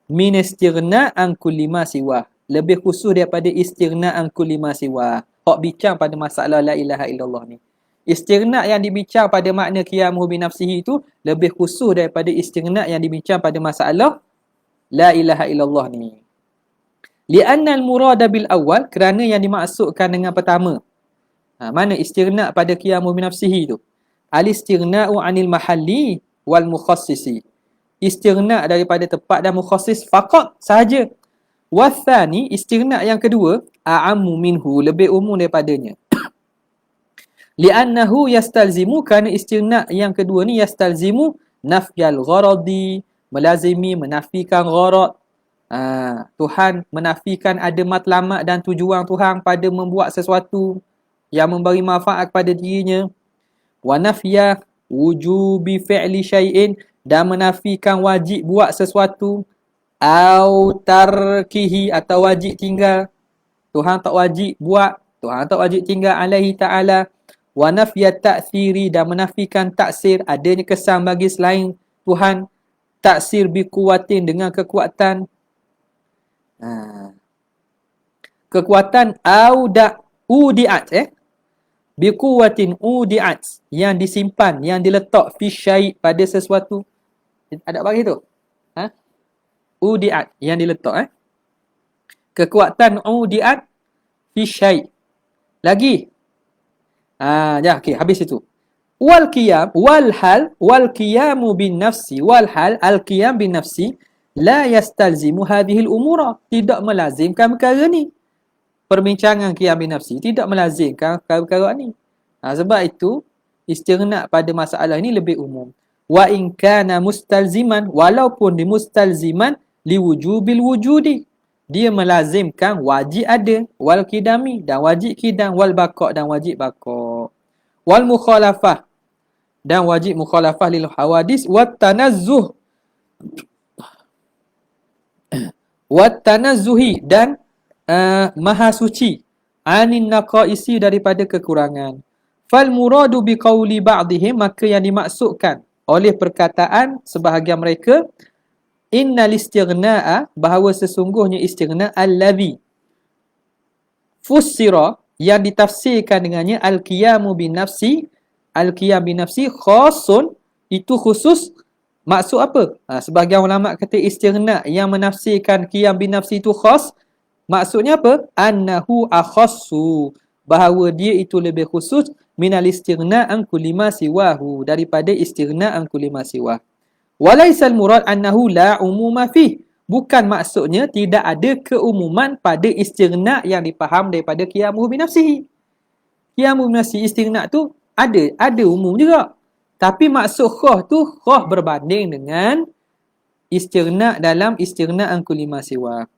min istighna an kulli ma siwa, lebih khusus daripada istighna an kulli ma siwa. Hak bincang pada masalah la ilaha illallah ni. Istighna yang dibincang pada makna qiyamuhu bi nafsihi itu lebih khusus daripada istighna yang dibincang pada masalah la ilaha illallah ni. Li'anna al-murada bil awal, kerana yang dimaksudkan dengan pertama. Mana istighna pada qiyamuhu bi nafsihi tu? Al-istighna'u 'anil mahalli wal mukhassisi. Istighna daripada tempat dan mukhassis faqat sahaja. Wathani, istighna yang kedua, a'ammu minhu, lebih umum daripadanya. Li'annahu yastalzimu, kerana istighna yang kedua ni yastalzimu nafyal gharadi, melazimi menafikan gharad. Tuhan menafikan ada matlamat dan tujuan Tuhan pada membuat sesuatu yang memberi manfaat kepada dirinya. Wa nafya wujubi fi'li syai'in, dan menafikan wajib buat sesuatu. Au tarkihi, atau wajib tinggal. Tuhan tak wajib buat, Tuhan tak wajib tinggal alaihi ta'ala. Wa nafya ta'thiri, dan menafikan taksir, adanya kesan bagi selain Tuhan. Taksir bi kuwatin, dengan kekuatan. Kekuatan udiat bi kuwatin udiat, yang disimpan, yang diletak fi syai', pada sesuatu. Ada bagi tu? Udiat, yang diletak. Kekuatan udiat fi syai'. Lagi. Okey, habis itu. Wal qiyam wal hal wal qiyamu bin nafsi wal hal al qiyam bin nafsi la yastalzimu hadhihi al-umura, tidak melazimkan perkara ni. Perbincangan qiyam bin nafsi tidak melazimkan perkara ni. Sebab itu istighna pada masalah ini lebih umum. Wa in kana mustalziman, walaupun di mustalziman liwujubil wujudi, dia melazimkan wajib ada, wal qidami, dan wajib qidam, wal baqa', dan wajib baqa', wal mukhalafah, dan wajib mukhalafah lil hawadis, wat tanazzuh, wat tanazzuhi, dan maha suci, anin naqaisi, daripada kekurangan. Fal muradu biqauli ba'dihim, maka yang dimaksudkan oleh perkataan sebahagian mereka, innal istighna'a, bahawa sesungguhnya istighna allazi fussira, yang ditafsirkan dengannya al-qiyamu bin nafsi, al-qiyam bin nafsi khasun, itu khusus. Maksud apa? Sebahagian ulama kata istighna yang menafsirkan qiyam bin nafsi itu khas, maksudnya apa? Annahu akhassu, bahawa dia itu lebih khusus, minal istighna an kulli ma siwahu, daripada istighna an kulli ma siwahu. Walaisal murad annahu la umuma fih, bukan maksudnya tidak ada keumuman pada istighna yang dipaham daripada qiyamuhu bi nafsihi. Qiyamuhu bi nafsihi, istighna tu ada umum juga. Tapi maksud khah tu khah berbanding dengan istighna dalam istighna an kulli ma siwa.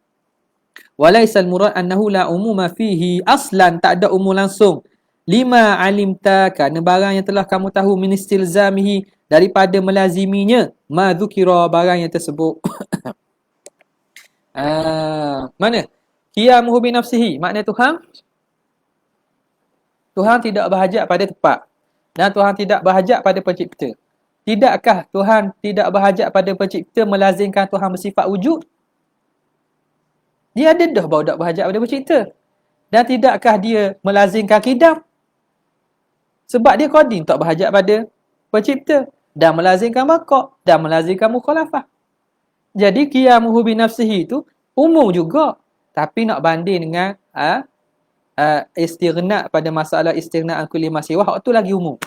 Walaisal murad annahu la umuma fihi, aslan tak ada umum langsung. Lima alimta, kerana barang yang telah kamu tahu, min istilzamihi, daripada melaziminya, ma dzukira, barang yang tersebut. Mana? Qiyamuhu bi nafsihi, makna Tuhan tidak berhajat pada tempat, dan Tuhan tidak berhajat pada pencipta. Tidakkah Tuhan tidak berhajat pada pencipta melazimkan Tuhan bersifat wujud? Dia ada dah bahawa tak berhajat pada pencipta. Dan tidakkah dia melazimkan qidam? Sebab dia qadim, tak berhajat pada pencipta. Dan melazimkan baqa' dan melazimkan mukhalafah. Jadi qiyamuhu bi nafsihi itu umum juga. Tapi nak banding dengan istighna pada masalah istighna an kulli ma siwa, itu lagi umum.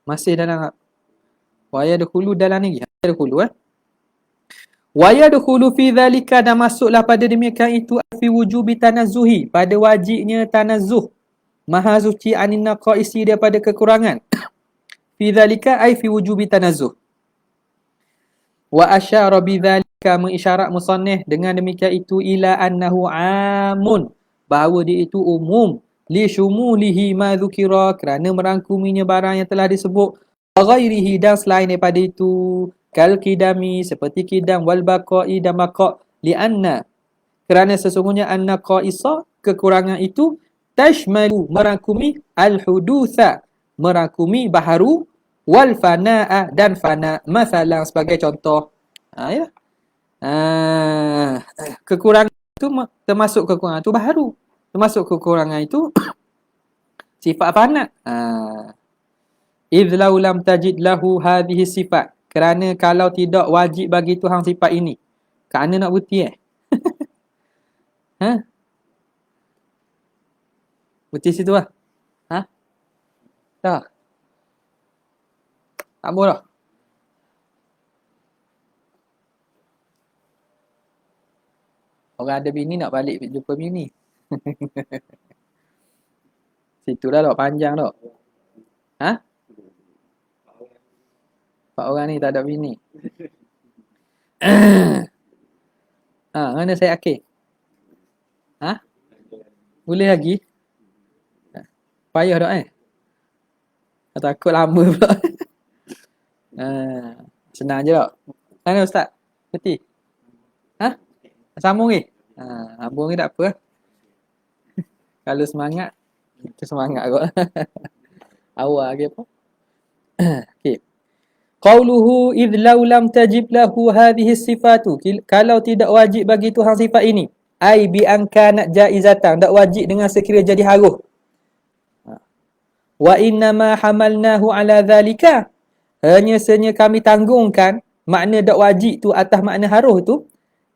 Masih dalam wa yadkhulu dalam ni yadkhulu wa yadkhulu fi dhalika, dan masuklah pada demikian itu fi wujubi tanazzuhi, pada wajibnya tanazzuh, maha suci anin naqaisi, daripada kekurangan. Fi dhalika ay fi wujubi tanazzuh. Wa asyara bidzalika, mengisyarat musannif dengan demikian itu ila annahu amun, bahawa dia itu umum, li syumulihi ma dzukira, kerana merangkuminya barang yang telah disebut, wa ghairihi, dan selain daripada itu, kal qidami, seperti qidam, wal baqa'i, dan baqa', li anna, kerana sesungguhnya anna qaisa, kekurangan itu, tashmalu, merangkumi, al hudutha, merangkumi baharu, wal fana'a, dan fana, masalah, sebagai contoh. Ya. Kekurangan itu termasuk kekurangan itu baharu, termasuk kekurangan itu sifat fana. Idh law lam tajid lahu hadhihi sifat, kerana kalau tidak wajib bagi Tuhan sifat ini. Kerana nak bukti bukti situ lah. Tak. Tak boleh lah. Orang ada bini nak balik jumpa bini. Situlah tak panjang tak. Empat orang ni tak ada bini. Mana saya akhir? Boleh lagi? Payah tak takut lama pula. Senang je tak? Mana Ustaz? Berti? Sambung ni? Sambung ni tak apa. Kalau semangat, kita semangat kot. Awal lagi apa? Okay. Qauluhu idh law lam tajib lahu hadhihi sifatu, kalau tidak wajib bagi Tuhan sifat ini, ai bi an kanat jaizatan, tak wajib dengan sekira jadi haruh. Wa inna ma hamalnahu ala dhalika, hanya sahaja kami tanggungkan makna tak wajib tu atas makna haruh tu.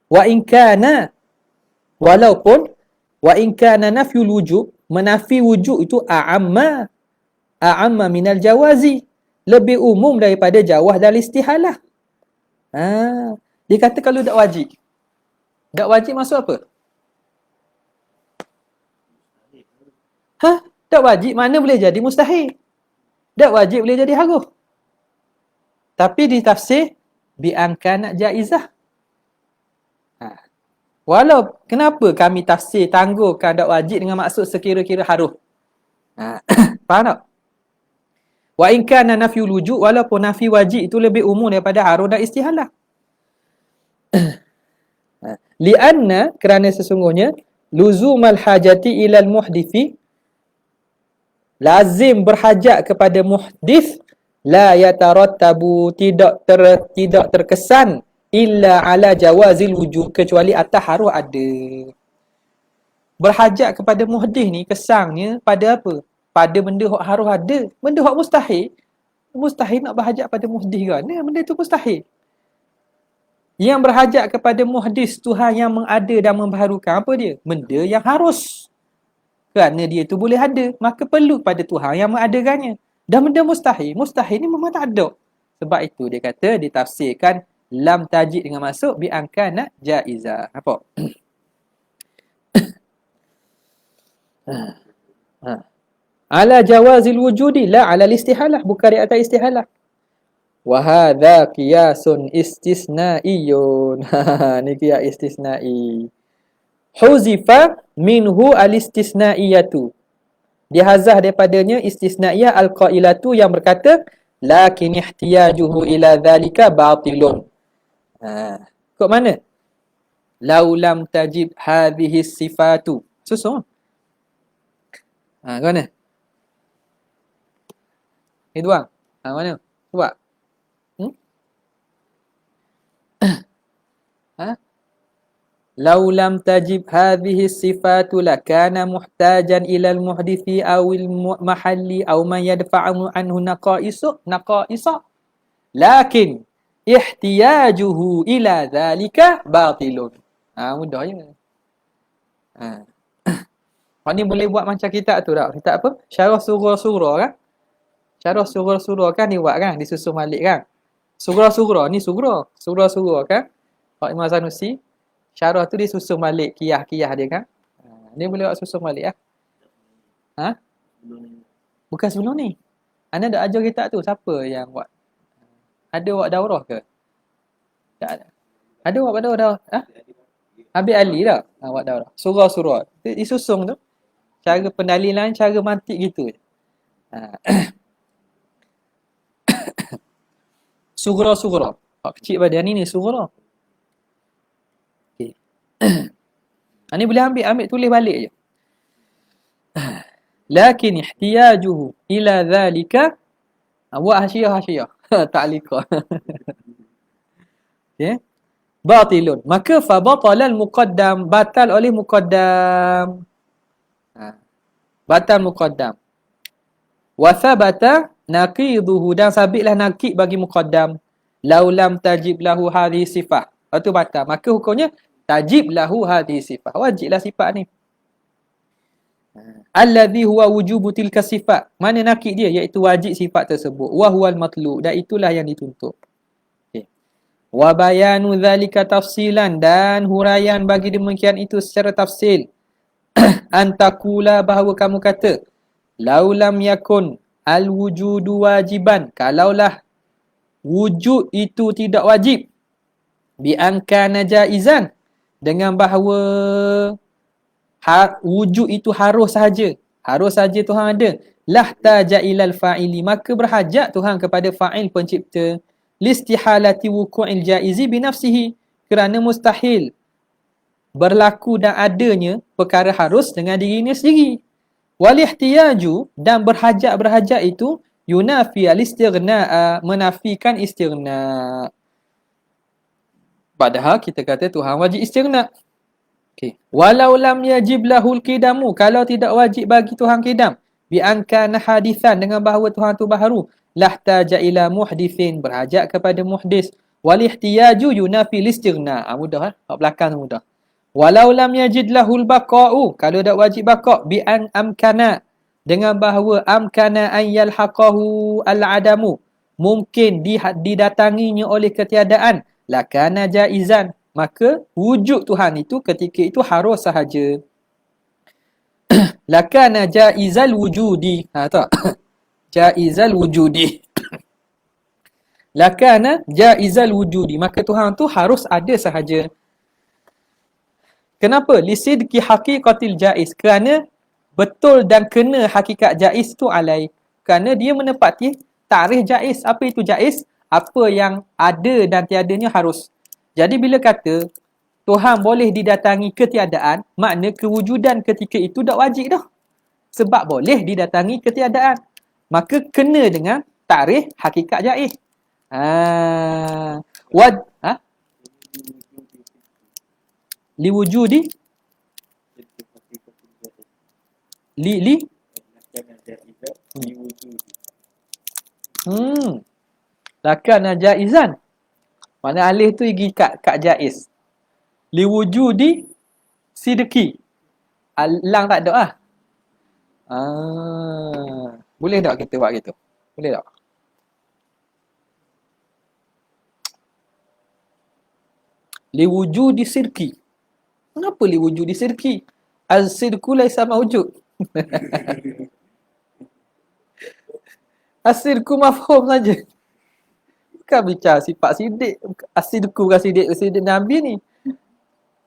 Wa in kana, walaupun wa in kana nafyul wujub, menafi wujud itu a'amma minal jawazi, lebih umum daripada jawaz dan istihalah. Dia kata kalau tak wajib. Tak wajib maksud apa? Tak wajib mana boleh jadi mustahil. Tak wajib boleh jadi haruh. Tapi ditafsir bi amkan jaizah. Walau kenapa kami tafsir tangguhkan tak wajib dengan maksud sekira-kira haruh. Faham tak? Wa in kana nafyul wujud, walaupun nafi wajib itu lebih umum daripada haruh dan istihalah. Lianna, kerana sesungguhnya luzumal hajati ilal muhdithi, lazim berhajat kepada muhdith, la yatarattabu, tidak terkesan, illa ala jawazil wujud, kecuali atas haruh ada. Berhajat kepada muhdith ni kesannya pada apa? Pada benda hak haruh ada. Benda hak mustahil nak berhajat pada muhdith kan? Benda tu mustahil. Yang berhajat kepada muhdith, Tuhan yang mengada dan membaharukan, apa dia? Benda yang harus. Kerana dia tu boleh ada, maka perlu pada Tuhan yang mengadakannya. Dan benda mustahil ni memang tak ada. Sebab itu dia kata ditafsirkan lam tajid dengan masuk bi angkana jaizah. Apa? Ala jawazil wujudi la ala istihalah, bukan di atas istihalah. Wa hadza qiyasun istisnaiyun. Ni qiyas istisnai. Huzifa minhu al-istisnaiyatu. Dihazah daripadanya istisnaiyah al-qailatu yang berkata lakin ihtiyajuhu ila dhalika batilun. Kok mana? Lau lam tajib hadhihi sifatu. Susun. Ke mana? Ni tuang. Mana? Cuba. Ha? Lau lam tajib hadhihi sifatu lakana muhtajan ila al-muhdithi aw al-mahalli aw man yadfa'u anhu naqaisa lakin ihtiyajuhu ila dhalika batilun. Mudah je. Kau ni boleh buat macam kitab tu tak? Kitab apa? Syarah surah-surah kan? Syarah surah-surah kan dia buat kan? Disusun balik kan? Surah-surah ni surah. Surah-surah kan? Pak Imam Sanusi syarah tu dia susun balik kiyah-kiyah dia kan. Dia boleh buat susun balik lah. Bukan sebelum ni. Anda dah ajar kitab tu. Siapa yang buat? Ada buat daurah ke? Tak ada. Ada buat daurah? Habib Ali tak? Buat daurah. Surah-surah. Disusun tu. Cara pendalilan, cara mantik gitu. Surah-surah. Pak kecil badan ni surah. Ini boleh ambil tulis balik je. Lakin ihtiyajuhu ila dhalika buat hasyiah ta'liqah. Okey. Batilun. Maka fa batala al-muqaddam, batal oleh muqaddam. Batal muqaddam. Wa thabata naqiduhu, dan sabitlah naqid bagi muqaddam. Lau lam tajib lahu hadhihi sifah. Itu batal. Maka hukumnya tajib lahu hadhihi sifah. Wajiblah sifat ni. Alladhi huwa wujubu tilka sifat. Mana nakid dia? Iaitu wajib sifat tersebut. Wa huwal matlu'. Dan itulah yang dituntut. Okay. Wa bayanu dhalika tafsilan. Dan huraian bagi demikian itu secara tafsil. Antakula, bahawa kamu kata. Laulam yakun al-wujudu wajiban. Kalaulah wujud itu tidak wajib. Bi'ankana jaizan. Dengan bahawa wujud itu harus sahaja. Harus sahaja Tuhan ada. Lahtaja ilal fa'ili. Maka berhajat Tuhan kepada fa'il pencipta. Listihalati wuku'il jaizi binafsihi. Kerana mustahil berlaku dan adanya perkara harus dengan dirinya sendiri. Walihtiyaju, dan berhajat itu yunafi al-istighna'a, menafikan istighna'. Padahal kita kata Tuhan wajib istighna'. Okay. Walau lam yajib lahul kidamu, kalau tidak wajib bagi Tuhan kidam, bi ankana hadithan, dengan bahawa Tuhan tu baharu, lahtaja ila muhdithin, berhajat kepada muhdis. Wal ihtiyaju yunafi listighna. Mudah kat belakang tu mudah. Walau lam yajid lahul baqa'u, kalau tak wajib baqa', bi an amkana, dengan bahawa amkana an yalhaqahu al-adamu, mungkin didatanginya oleh ketiadaan, lakana jaizan, maka wujud Tuhan itu ketika itu harus sahaja. Lakana jaizal wujudi. Tak? Jaizal wujudi. Lakana jaizal wujudi. Maka Tuhan tu harus ada sahaja. Kenapa? Lisidki haqiqatil jaiz. Kerana betul dan kena hakikat jaiz tu alai. Kerana dia menepati tarikh jaiz. Apa itu jaiz? Apa yang ada dan tiadanya harus. Jadi bila kata Tuhan boleh didatangi ketiadaan, makna kewujudan ketika itu tak wajib dah. Sebab boleh didatangi ketiadaan. Maka kena dengan tarikh hakikat jaiz. Liwujudi lakana jaizan. Mana alih tu pergi kat jaiz. Liwujudi sidqi. Lang tak ada boleh tak kita buat gitu? Boleh tak? Liwujudi sidqi. Kenapa liwujudi sidqi? Az-sidqu laisa mawjud. As-sidqu mafhum saja. Bukan bicara sifat sidik. As-sidqu bukan sidik Nabi ni.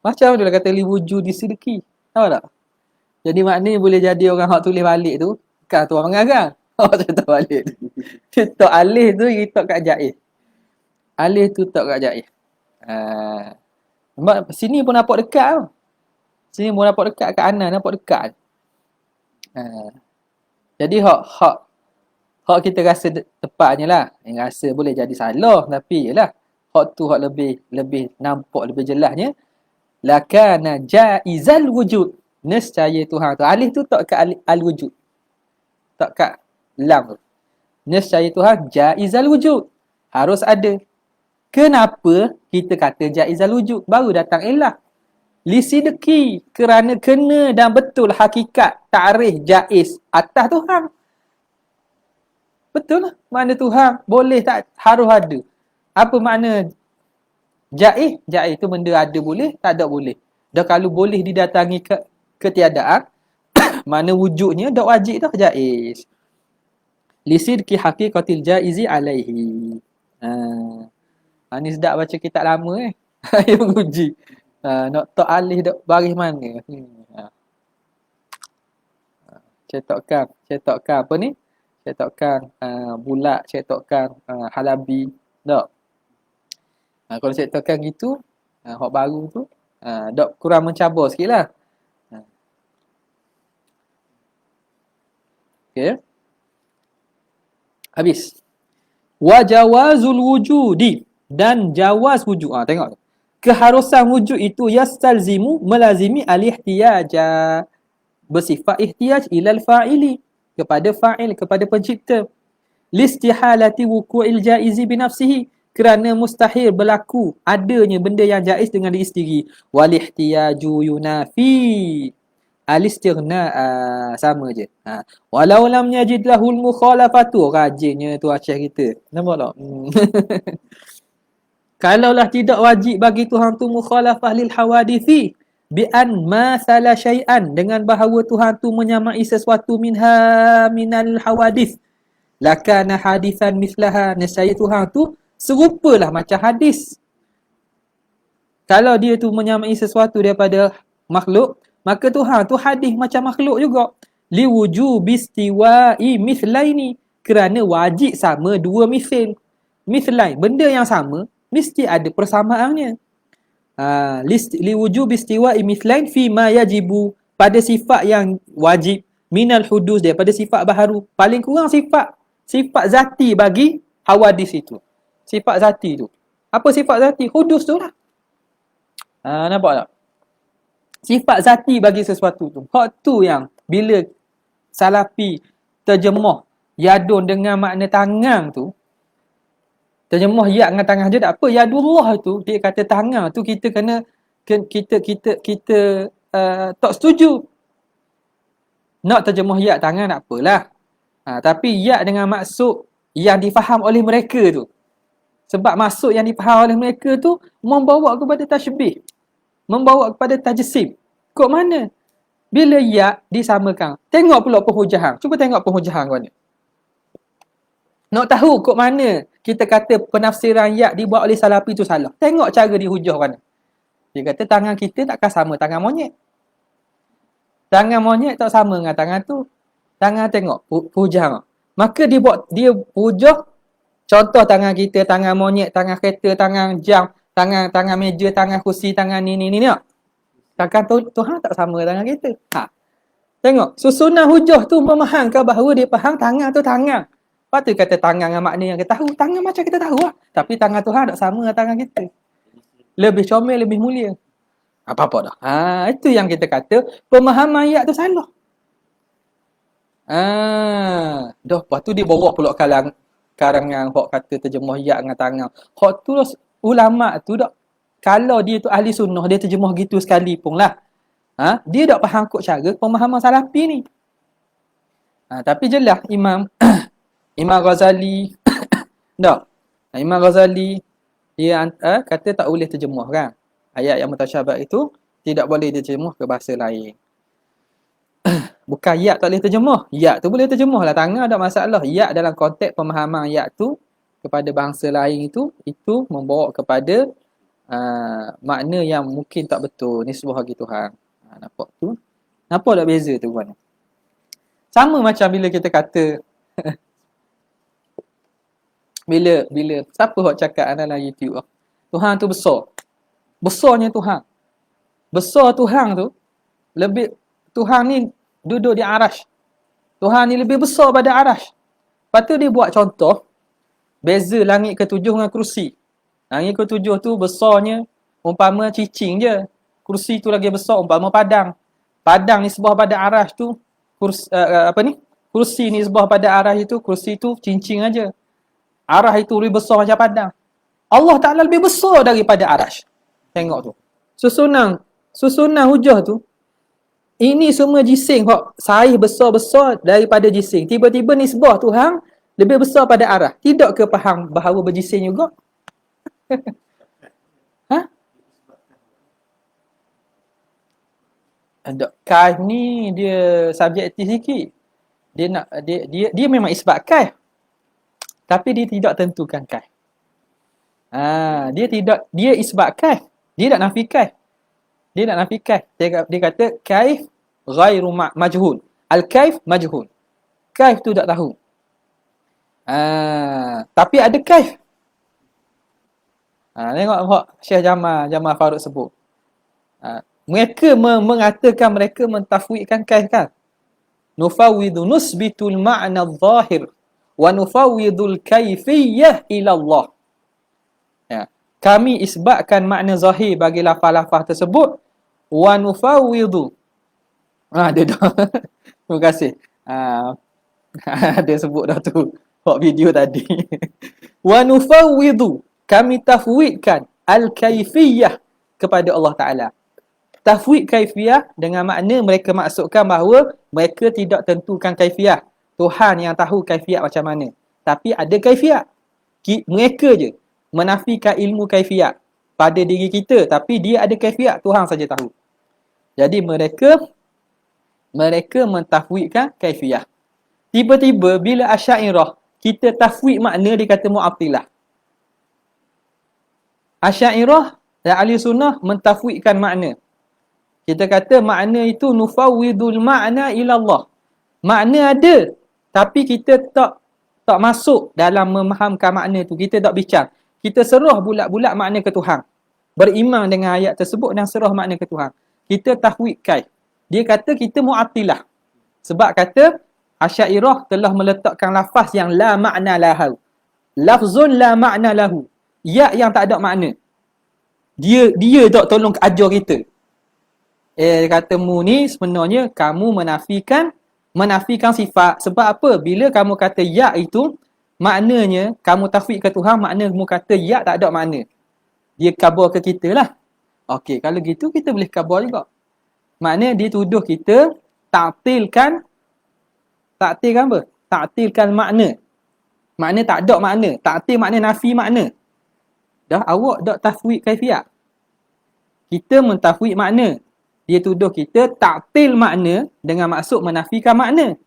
Macam mana dia kata liwujudi sidqi? Tahu tak? Jadi maknanya boleh jadi orang hak tulis balik tu, bukan tu orang mengarang. Awak tak tahu balik tu. Kita alih tu kita kat jaiz. Alih tu tak kat jaiz. Sebab sini pun nampak dekat tau. Sini pun nampak dekat, kat Anan nampak dekat. Ha. Jadi hak kita rasa tepatnya lah. Yang rasa boleh jadi salah, tapi yalah, hak tu hak lebih nampak lebih jelasnya. Lakana jaizal wujud. Nescaya Tuhan tu. Alif tu tak kat al-wujud. Tak kat lam tu. Nescaya Tuhan jaizal wujud. Harus ada. Kenapa kita kata jaizal wujud? Baru datang ilah. Lisidki, kerana kena dan betul hakikat ta'rif jaiz atas Tuhan. Betul lah. Makna Tuhan boleh tak harus ada. Apa makna jaiz? Jaiz tu benda ada boleh, tak ada boleh. Dan kalau boleh didatangi ketiadaan, makna wujudnya dak wajib dah jaiz. Lisidki haqiqatil jaizi alaihi. Ni sedap baca kitab lama Ayo uji. Nak tak alih dak baris mana? Cetakkan apa ni? Cetakkan bulat, cetakkan halabi. Tak. Kalau cetakkan gitu, hak baru tu dak kurang mencabar sikitlah. Okey. Habis. Wa jawazul wujudi, dan jawaz wujud. Tengok. Keharusan wujud itu yastalzimu, melazimi al-ihtiyaja, bersifat ihtiyaj ilal fa'ili, kepada fa'il, kepada pencipta. Listihalati wuqu'il jaizi binafsihi, kerana mustahil berlaku adanya benda yang jaiz dengan diri sendiri. Wal ihtiyaju yunafi al-istighna, sama je. Walau lam yajid lahul mukhalafatu, rajinnya tu Aceh kita. Nampak tak? Kalaulah tidak wajib bagi Tuhan tu mukhalafah lil hawadithi bi an masala syai'an, dengan bahawa Tuhan tu menyamai sesuatu minal hawadith, lakana hadisan mislaha, nescaya Tuhan tu serupalah macam hadis. Kalau dia tu menyamai sesuatu daripada makhluk, maka Tuhan tu hadis macam makhluk juga. Li wujubi istiwa'i mithlaini, kerana wajib sama dua mithl. Mithlain, benda yang sama mesti ada persamaannya. Li wujubi istiwa'i mithlain fi ma yajibu, pada sifat yang wajib, minal hudus, daripada sifat baharu. Paling kurang sifat zati bagi hawadis itu. Sifat zati tu. Apa sifat zati? Hudus tu lah. Nampak tak? Sifat zati bagi sesuatu tu. Hak tu yang bila Salafi terjemah yadun dengan makna tangan tu, terjemah yad dengan tangan je tak apa. Yadullah tu, dia kata tangan tu kita kena kita tak setuju. Nak terjemah yad tangan tak apalah. Tapi yad dengan maksud yang difaham oleh mereka tu. Sebab maksud yang difaham oleh mereka tu membawa kepada tasybih, membawa kepada tajsim. Kok mana? Bila ya disamakan. Tengok pula penhujahan. Cuba tengok penhujahan kau ni. Nak tahu kok mana kita kata penafsiran ya dibuat oleh Salafi tu salah. Tengok cara dihujah mana. Dia kata tangan kita takkan sama tangan monyet. Tangan monyet tak sama dengan tangan tu. Tangan tengok penhujahan. Maka dia hujah contoh tangan kita, tangan monyet, tangan kereta, tangan jam, tangan meja, tangan kursi, tangan ni tengok. Takkan Tuhan tak sama tangan kita. Tengok, susunan hujah tu memahamkan bahawa dia faham tangan tu tangan. Lepas tu kata tangan dengan makna yang kita tahu. Tangan macam kita tahu lah. Tapi tangan Tuhan tak sama dengan tangan kita. Lebih comel, lebih mulia. Apa-apa dah. Itu yang kita kata pemahaman ayat tu salah. Lepas tu dia bawa pula karangan hok kata terjemah ayat dengan tangan. Hok tu ulama tu dak, kalau dia tu ahli sunnah, dia terjemah gitu sekali pun lah. Dia tak faham kot cara pemahaman Salafi ni. Tapi jelas Imam Ghazali tak. Imam Ghazali dia kata tak boleh terjemah kan. Ayat yang mutasyabih itu tidak boleh diterjemah ke bahasa lain. Bukan ya tak boleh terjemah. Ya tu boleh terjemah lah. Tangan tak masalah. Ya dalam konteks pemahaman ayat tu kepada bangsa lain itu membawa kepada makna yang mungkin tak betul. Nisbah bagi Tuhan. Nampak tu? Nampak tak beza tu kan? Sama macam bila kita kata bila siapa hok cakap dalam YouTube Tuhan tu besar. Besarnya Tuhan. Besar Tuhan tu, lebih, Tuhan ni duduk di arash. Tuhan ni lebih besar pada arash. Lepas tu dia buat contoh, beza langit ketujuh dengan kerusi. Langit ketujuh tu besarnya umpama cicing je. Kerusi tu lagi besar umpama padang. Padang ni sebuah pada arash tu, kerusi ni sebuah pada arash itu, kerusi tu cincin aja. Arash itu lebih besar macam padang. Allah Ta'ala lebih besar daripada arash. Tengok tu. Susunan hujah tu, ini semua jising hok saiz besar-besar daripada jising. Tiba-tiba nisbah Tuhan lebih besar pada arah. Tidak ke faham bahawa berjising juga? Ha? Kaif ni dia subjektif sikit. Dia memang isbat kaif. Tapi dia tidak tentukan kaif. Dia isbat kaif. Dia tak nafi kaif. Dia kata kaif ghairu majhul. Al-kaif majhul. Kaif tu tak tahu. Tapi ada kaif. Tengok Syekh Jamal Farouk sebut. Mereka mengatakan, mereka mentafwidkan kaif kan. Nufawwidu nusbitul ma'na adh-dhahir wa nufawwidul kaifiyah ila Allah. Ya. Kami isbatkan makna zahir bagi lafaz-lafaz tersebut wa nufawwidu. Dia dah. Terima kasih. Dia sebut dah tu hok video tadi. Wa nufawwidu, kami tafwidkan al-kaifiyah kepada Allah Taala. Tafwid kaifiyah dengan makna mereka maksudkan bahawa mereka tidak tentukan kaifiyah. Tuhan yang tahu kaifiyah macam mana. Tapi ada kaifiyah. Mereka je menafikan ilmu kaifiyah pada diri kita, tapi dia ada kaifiyah, Tuhan saja tahu. Jadi mereka mentafwidkan kaifiyah. Tiba-tiba bila Asy'ariyah kita tafwid makna, dia kata Mu'attilah. Asy'ariyah dan Ahli Sunnah mentafwidkan makna. Kita kata makna itu nufawwidul ma'na ila Allah. Makna ada, tapi kita tak masuk dalam memahamkan makna tu. Kita tak bincang. Kita serah bulat-bulat makna ke Tuhan. Beriman dengan ayat tersebut dan serah makna ke Tuhan. Kita tafwid kaif. Dia kata kita Mu'attilah. Sebab kata Asy'ariyah telah meletakkan lafaz yang la ma'na lahu. Lafzun la ma'na lahu. Ya yang tak ada makna. Dia tak tolong ajar kita. Kata mu ni sebenarnya kamu menafikan sifat. Sebab apa? Bila kamu kata ya itu, maknanya kamu tafwid ke Tuhan, makna kamu kata ya tak ada makna. Dia khabar ke kita lah. Okey, kalau gitu kita boleh khabar juga. Maknanya dia tuduh kita taktilkan apa? Taktilkan makna. Makna tak ada makna. Taktil makna nafi makna. Dah awak dak tafwid kaifiyah. Kita mentafwid makna. Dia tuduh kita taktil makna dengan maksud menafikan makna.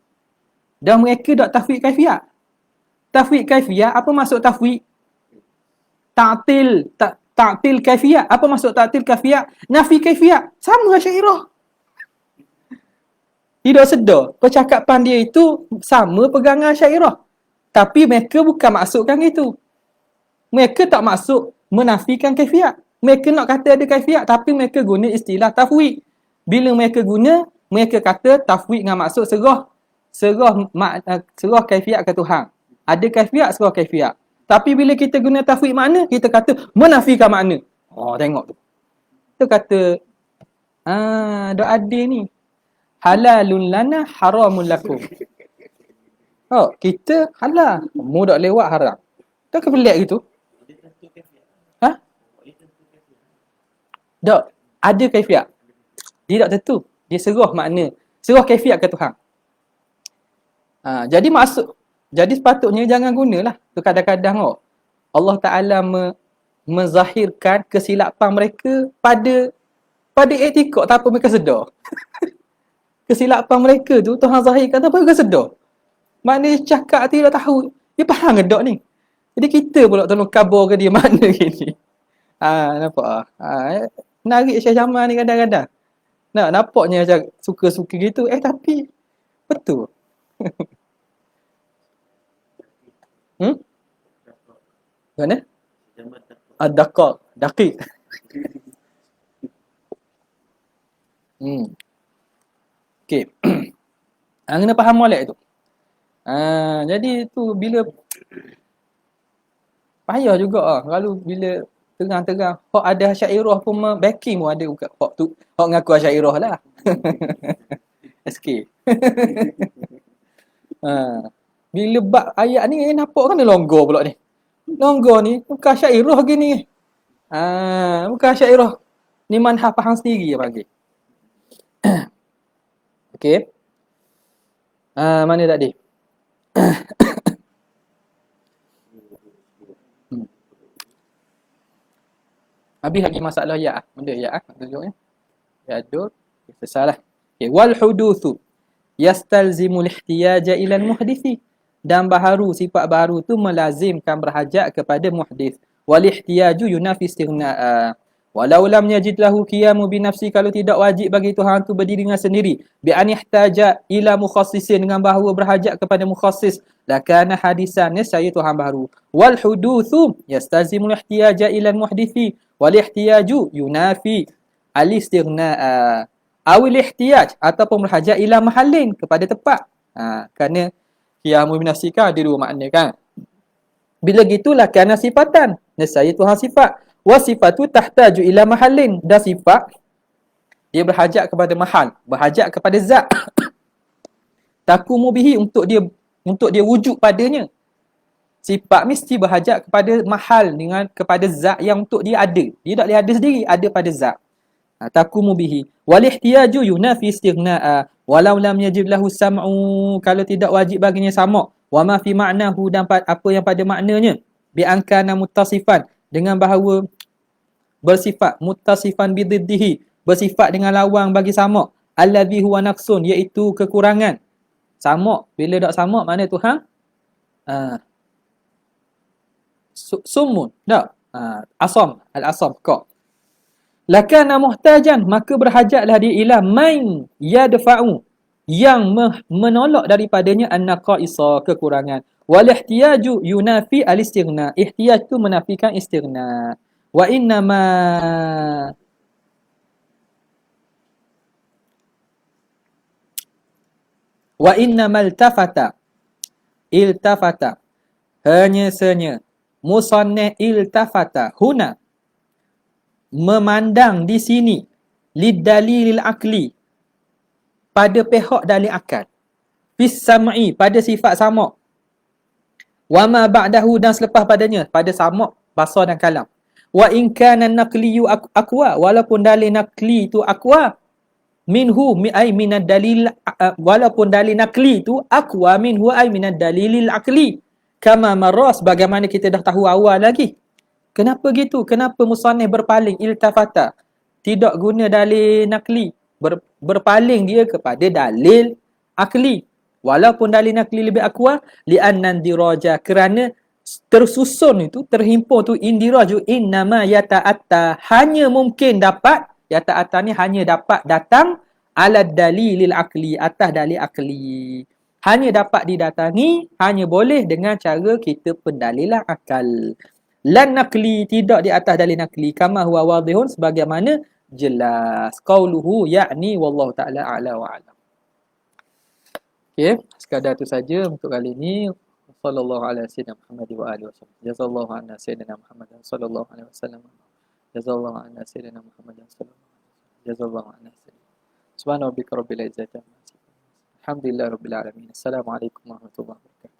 Dan mereka dak tafwid kaifiyah. Tafwid kaifiyah, apa maksud tafwid? Taktil kaifiyah. Apa maksud taktil kaifiyah? Nafi kaifiyah. Sama Asy'ariyah. Tidak sedar. Percakapan dia itu sama pegangan Asy'ariyah. Tapi mereka bukan maksudkan itu. Mereka tak maksud menafikan kaifiyah. Mereka nak kata ada kaifiyah, tapi mereka guna istilah tafwid. Bila mereka guna, mereka kata tafwid dengan maksud serah kaifiyah ke Tuhan. Ada kaifiyah, serah kaifiyah. Tapi bila kita guna tafwid makna, kita kata menafikan makna. Tengok tu. Kita kata, dah adil ni. Halalun lana, haramun lakum. Kita halal. Mu dak lewat haram. Tak kepelik gitu. Tak. Ada kaifiyah. Dia tak tentu. Dia serah makna. Serah kaifiyah ke Tuhan. Jadi sepatutnya jangan gunalah. Tu kadang-kadang Allah Ta'ala menzahirkan kesilapan mereka pada etikad tanpa mereka sedar. Kesilapan mereka tu Tuhan zahirkan tanpa mereka sedar. Maknanya cakap tidak tahu. Dia faham ke tak ni? Jadi kita pula tolong khabar ke dia mana gini. Nampak narik Syekh Jamal ni kadang-kadang. Nampaknya macam suka-suka gitu. Tapi betul. Mana? Daqiq. Okey. Kena faham molek tu. Jadi tu bila payah juga kalau bila terang-terang hak ada syairah pun backing pun ada hak tu. Hak ngaku syairah lah. SK. Bila bab ayat ni nampak kan dia longgar pula ni. Longgar ni bukan syairah gini. Bukan syairah. Ni manhaj faham sendiri dia bagi. Okey. Mana tadi? Habis lagi masalah ya. Benda ya tunjuknya. Ya dur. Salah. Okay. Wal hudutsu yastalzimul ihtiyaja ila al-muhdisi. Dan baharu, sifat baharu tu melazimkan berhajat kepada muhdis. Wal ihtiyaju yunafi istighna'a. Walau lam yajid lahu qiyamu bi nafsi, kalau tidak wajib bagi Tuhan tu berdiri dengan sendiri. Bi an ihtaja ila mukhassisin, dengan bahawa berhajat kepada mukhassis. Lakana hadisan, saya Tuhan baharu. Wal hudutsu yastalzimul ihtiyaja ila al-muhdisi. Wal ihtiyaju yunafi al-istighna'a. Awil ihtiyaj, ataupun berhajat ila mahallin, kepada tempat. Kerana qiyamu bi nafsi kan ada dua makna kan. Bila gitulah kerana sifatan, nescaya Tuhan sifat. Wa sifatu tahtaju ila mahallin, dan sifat dia berhajat kepada mahal, berhajat kepada zat. Takumu bihi, untuk dia wujud padanya. Sifat mesti berhajat kepada mahal, dengan kepada zat yang untuk dia ada. Dia tak boleh ada sendiri, ada pada zat. Takumu bihi. Wal ihtiyaju yunafi istighna'a. Walau lam yajib lahu sam'u, kalau tidak wajib baginya sama'. Wa ma fi ma'nahu, dan apa yang pada maknanya. Bi ankana muttasifan, dengan bahawa bersifat muttasifan bididdihi, bersifat dengan lawang bagi sama'. Alladhi huwa naqsun, iaitu kekurangan. Sama', bila tak sama' mana Tuhan? Sumun, tak? Asam, al-asam, kok. Lakana muhtajan, maka berhajatlah dia ila main yadfa'u, yang menolak daripadanya an-naqaisa, kekurangan. Wal ihtiyaju yunafi al-istighna, ihtiyaj tu menafikan istighna. Wa innamal iltafata, hanya senya musannif iltafata huna, memandang di sini, lidalilil akli, pada pihak dalil akal, fis sam'i, pada sifat sama', wa ma ba'dahu, dan selepas padanya, pada sama', basar dan kalam. Wa in kana naqliyu aqwa, walaupun dalil naqli tu aqwa, minhu ay minad dalil, walaupun dalil naqli tu aqwa minhu ay minad dalilil aqli, kama maras, bagaimana kita dah tahu awal lagi. Kenapa gitu? Kenapa musannif berpaling iltafata, tidak guna dalil naqli, berpaling dia kepada dalil akli, walaupun dalil naqli lebih aqwa, li'annan diraja, kerana tersusun itu, terhimpun tu, indiraju innama yata'atta, hanya mungkin dapat, yata'atta ni hanya dapat datang, ala dalilil akli, atas dalil akli, hanya dapat didatangi, hanya boleh dengan cara kita pendalilan akal. Lan naqli, tidak di atas dalil naqli, kama huwa wadihun, sebagaimana jelas. Qauluhu ya'ni wallahu ta'ala a'la wa a'lam. Okey, sekadar itu saja untuk kali ini. Sallallahu alaihi wasallam Muhammad wa alihi wasallam. Jazallahu anna sayyidina Muhammad sallallahu alaihi wasallam. Jazallahu anna sayyidina Muhammad sallallahu alaihi wasallam. Jazallahu anna sayyidina. Subhana rabbika rabbil izzati amma yasifun. Alhamdulillah rabbil alamin. Assalamualaikum warahmatullahi wabarakatuh.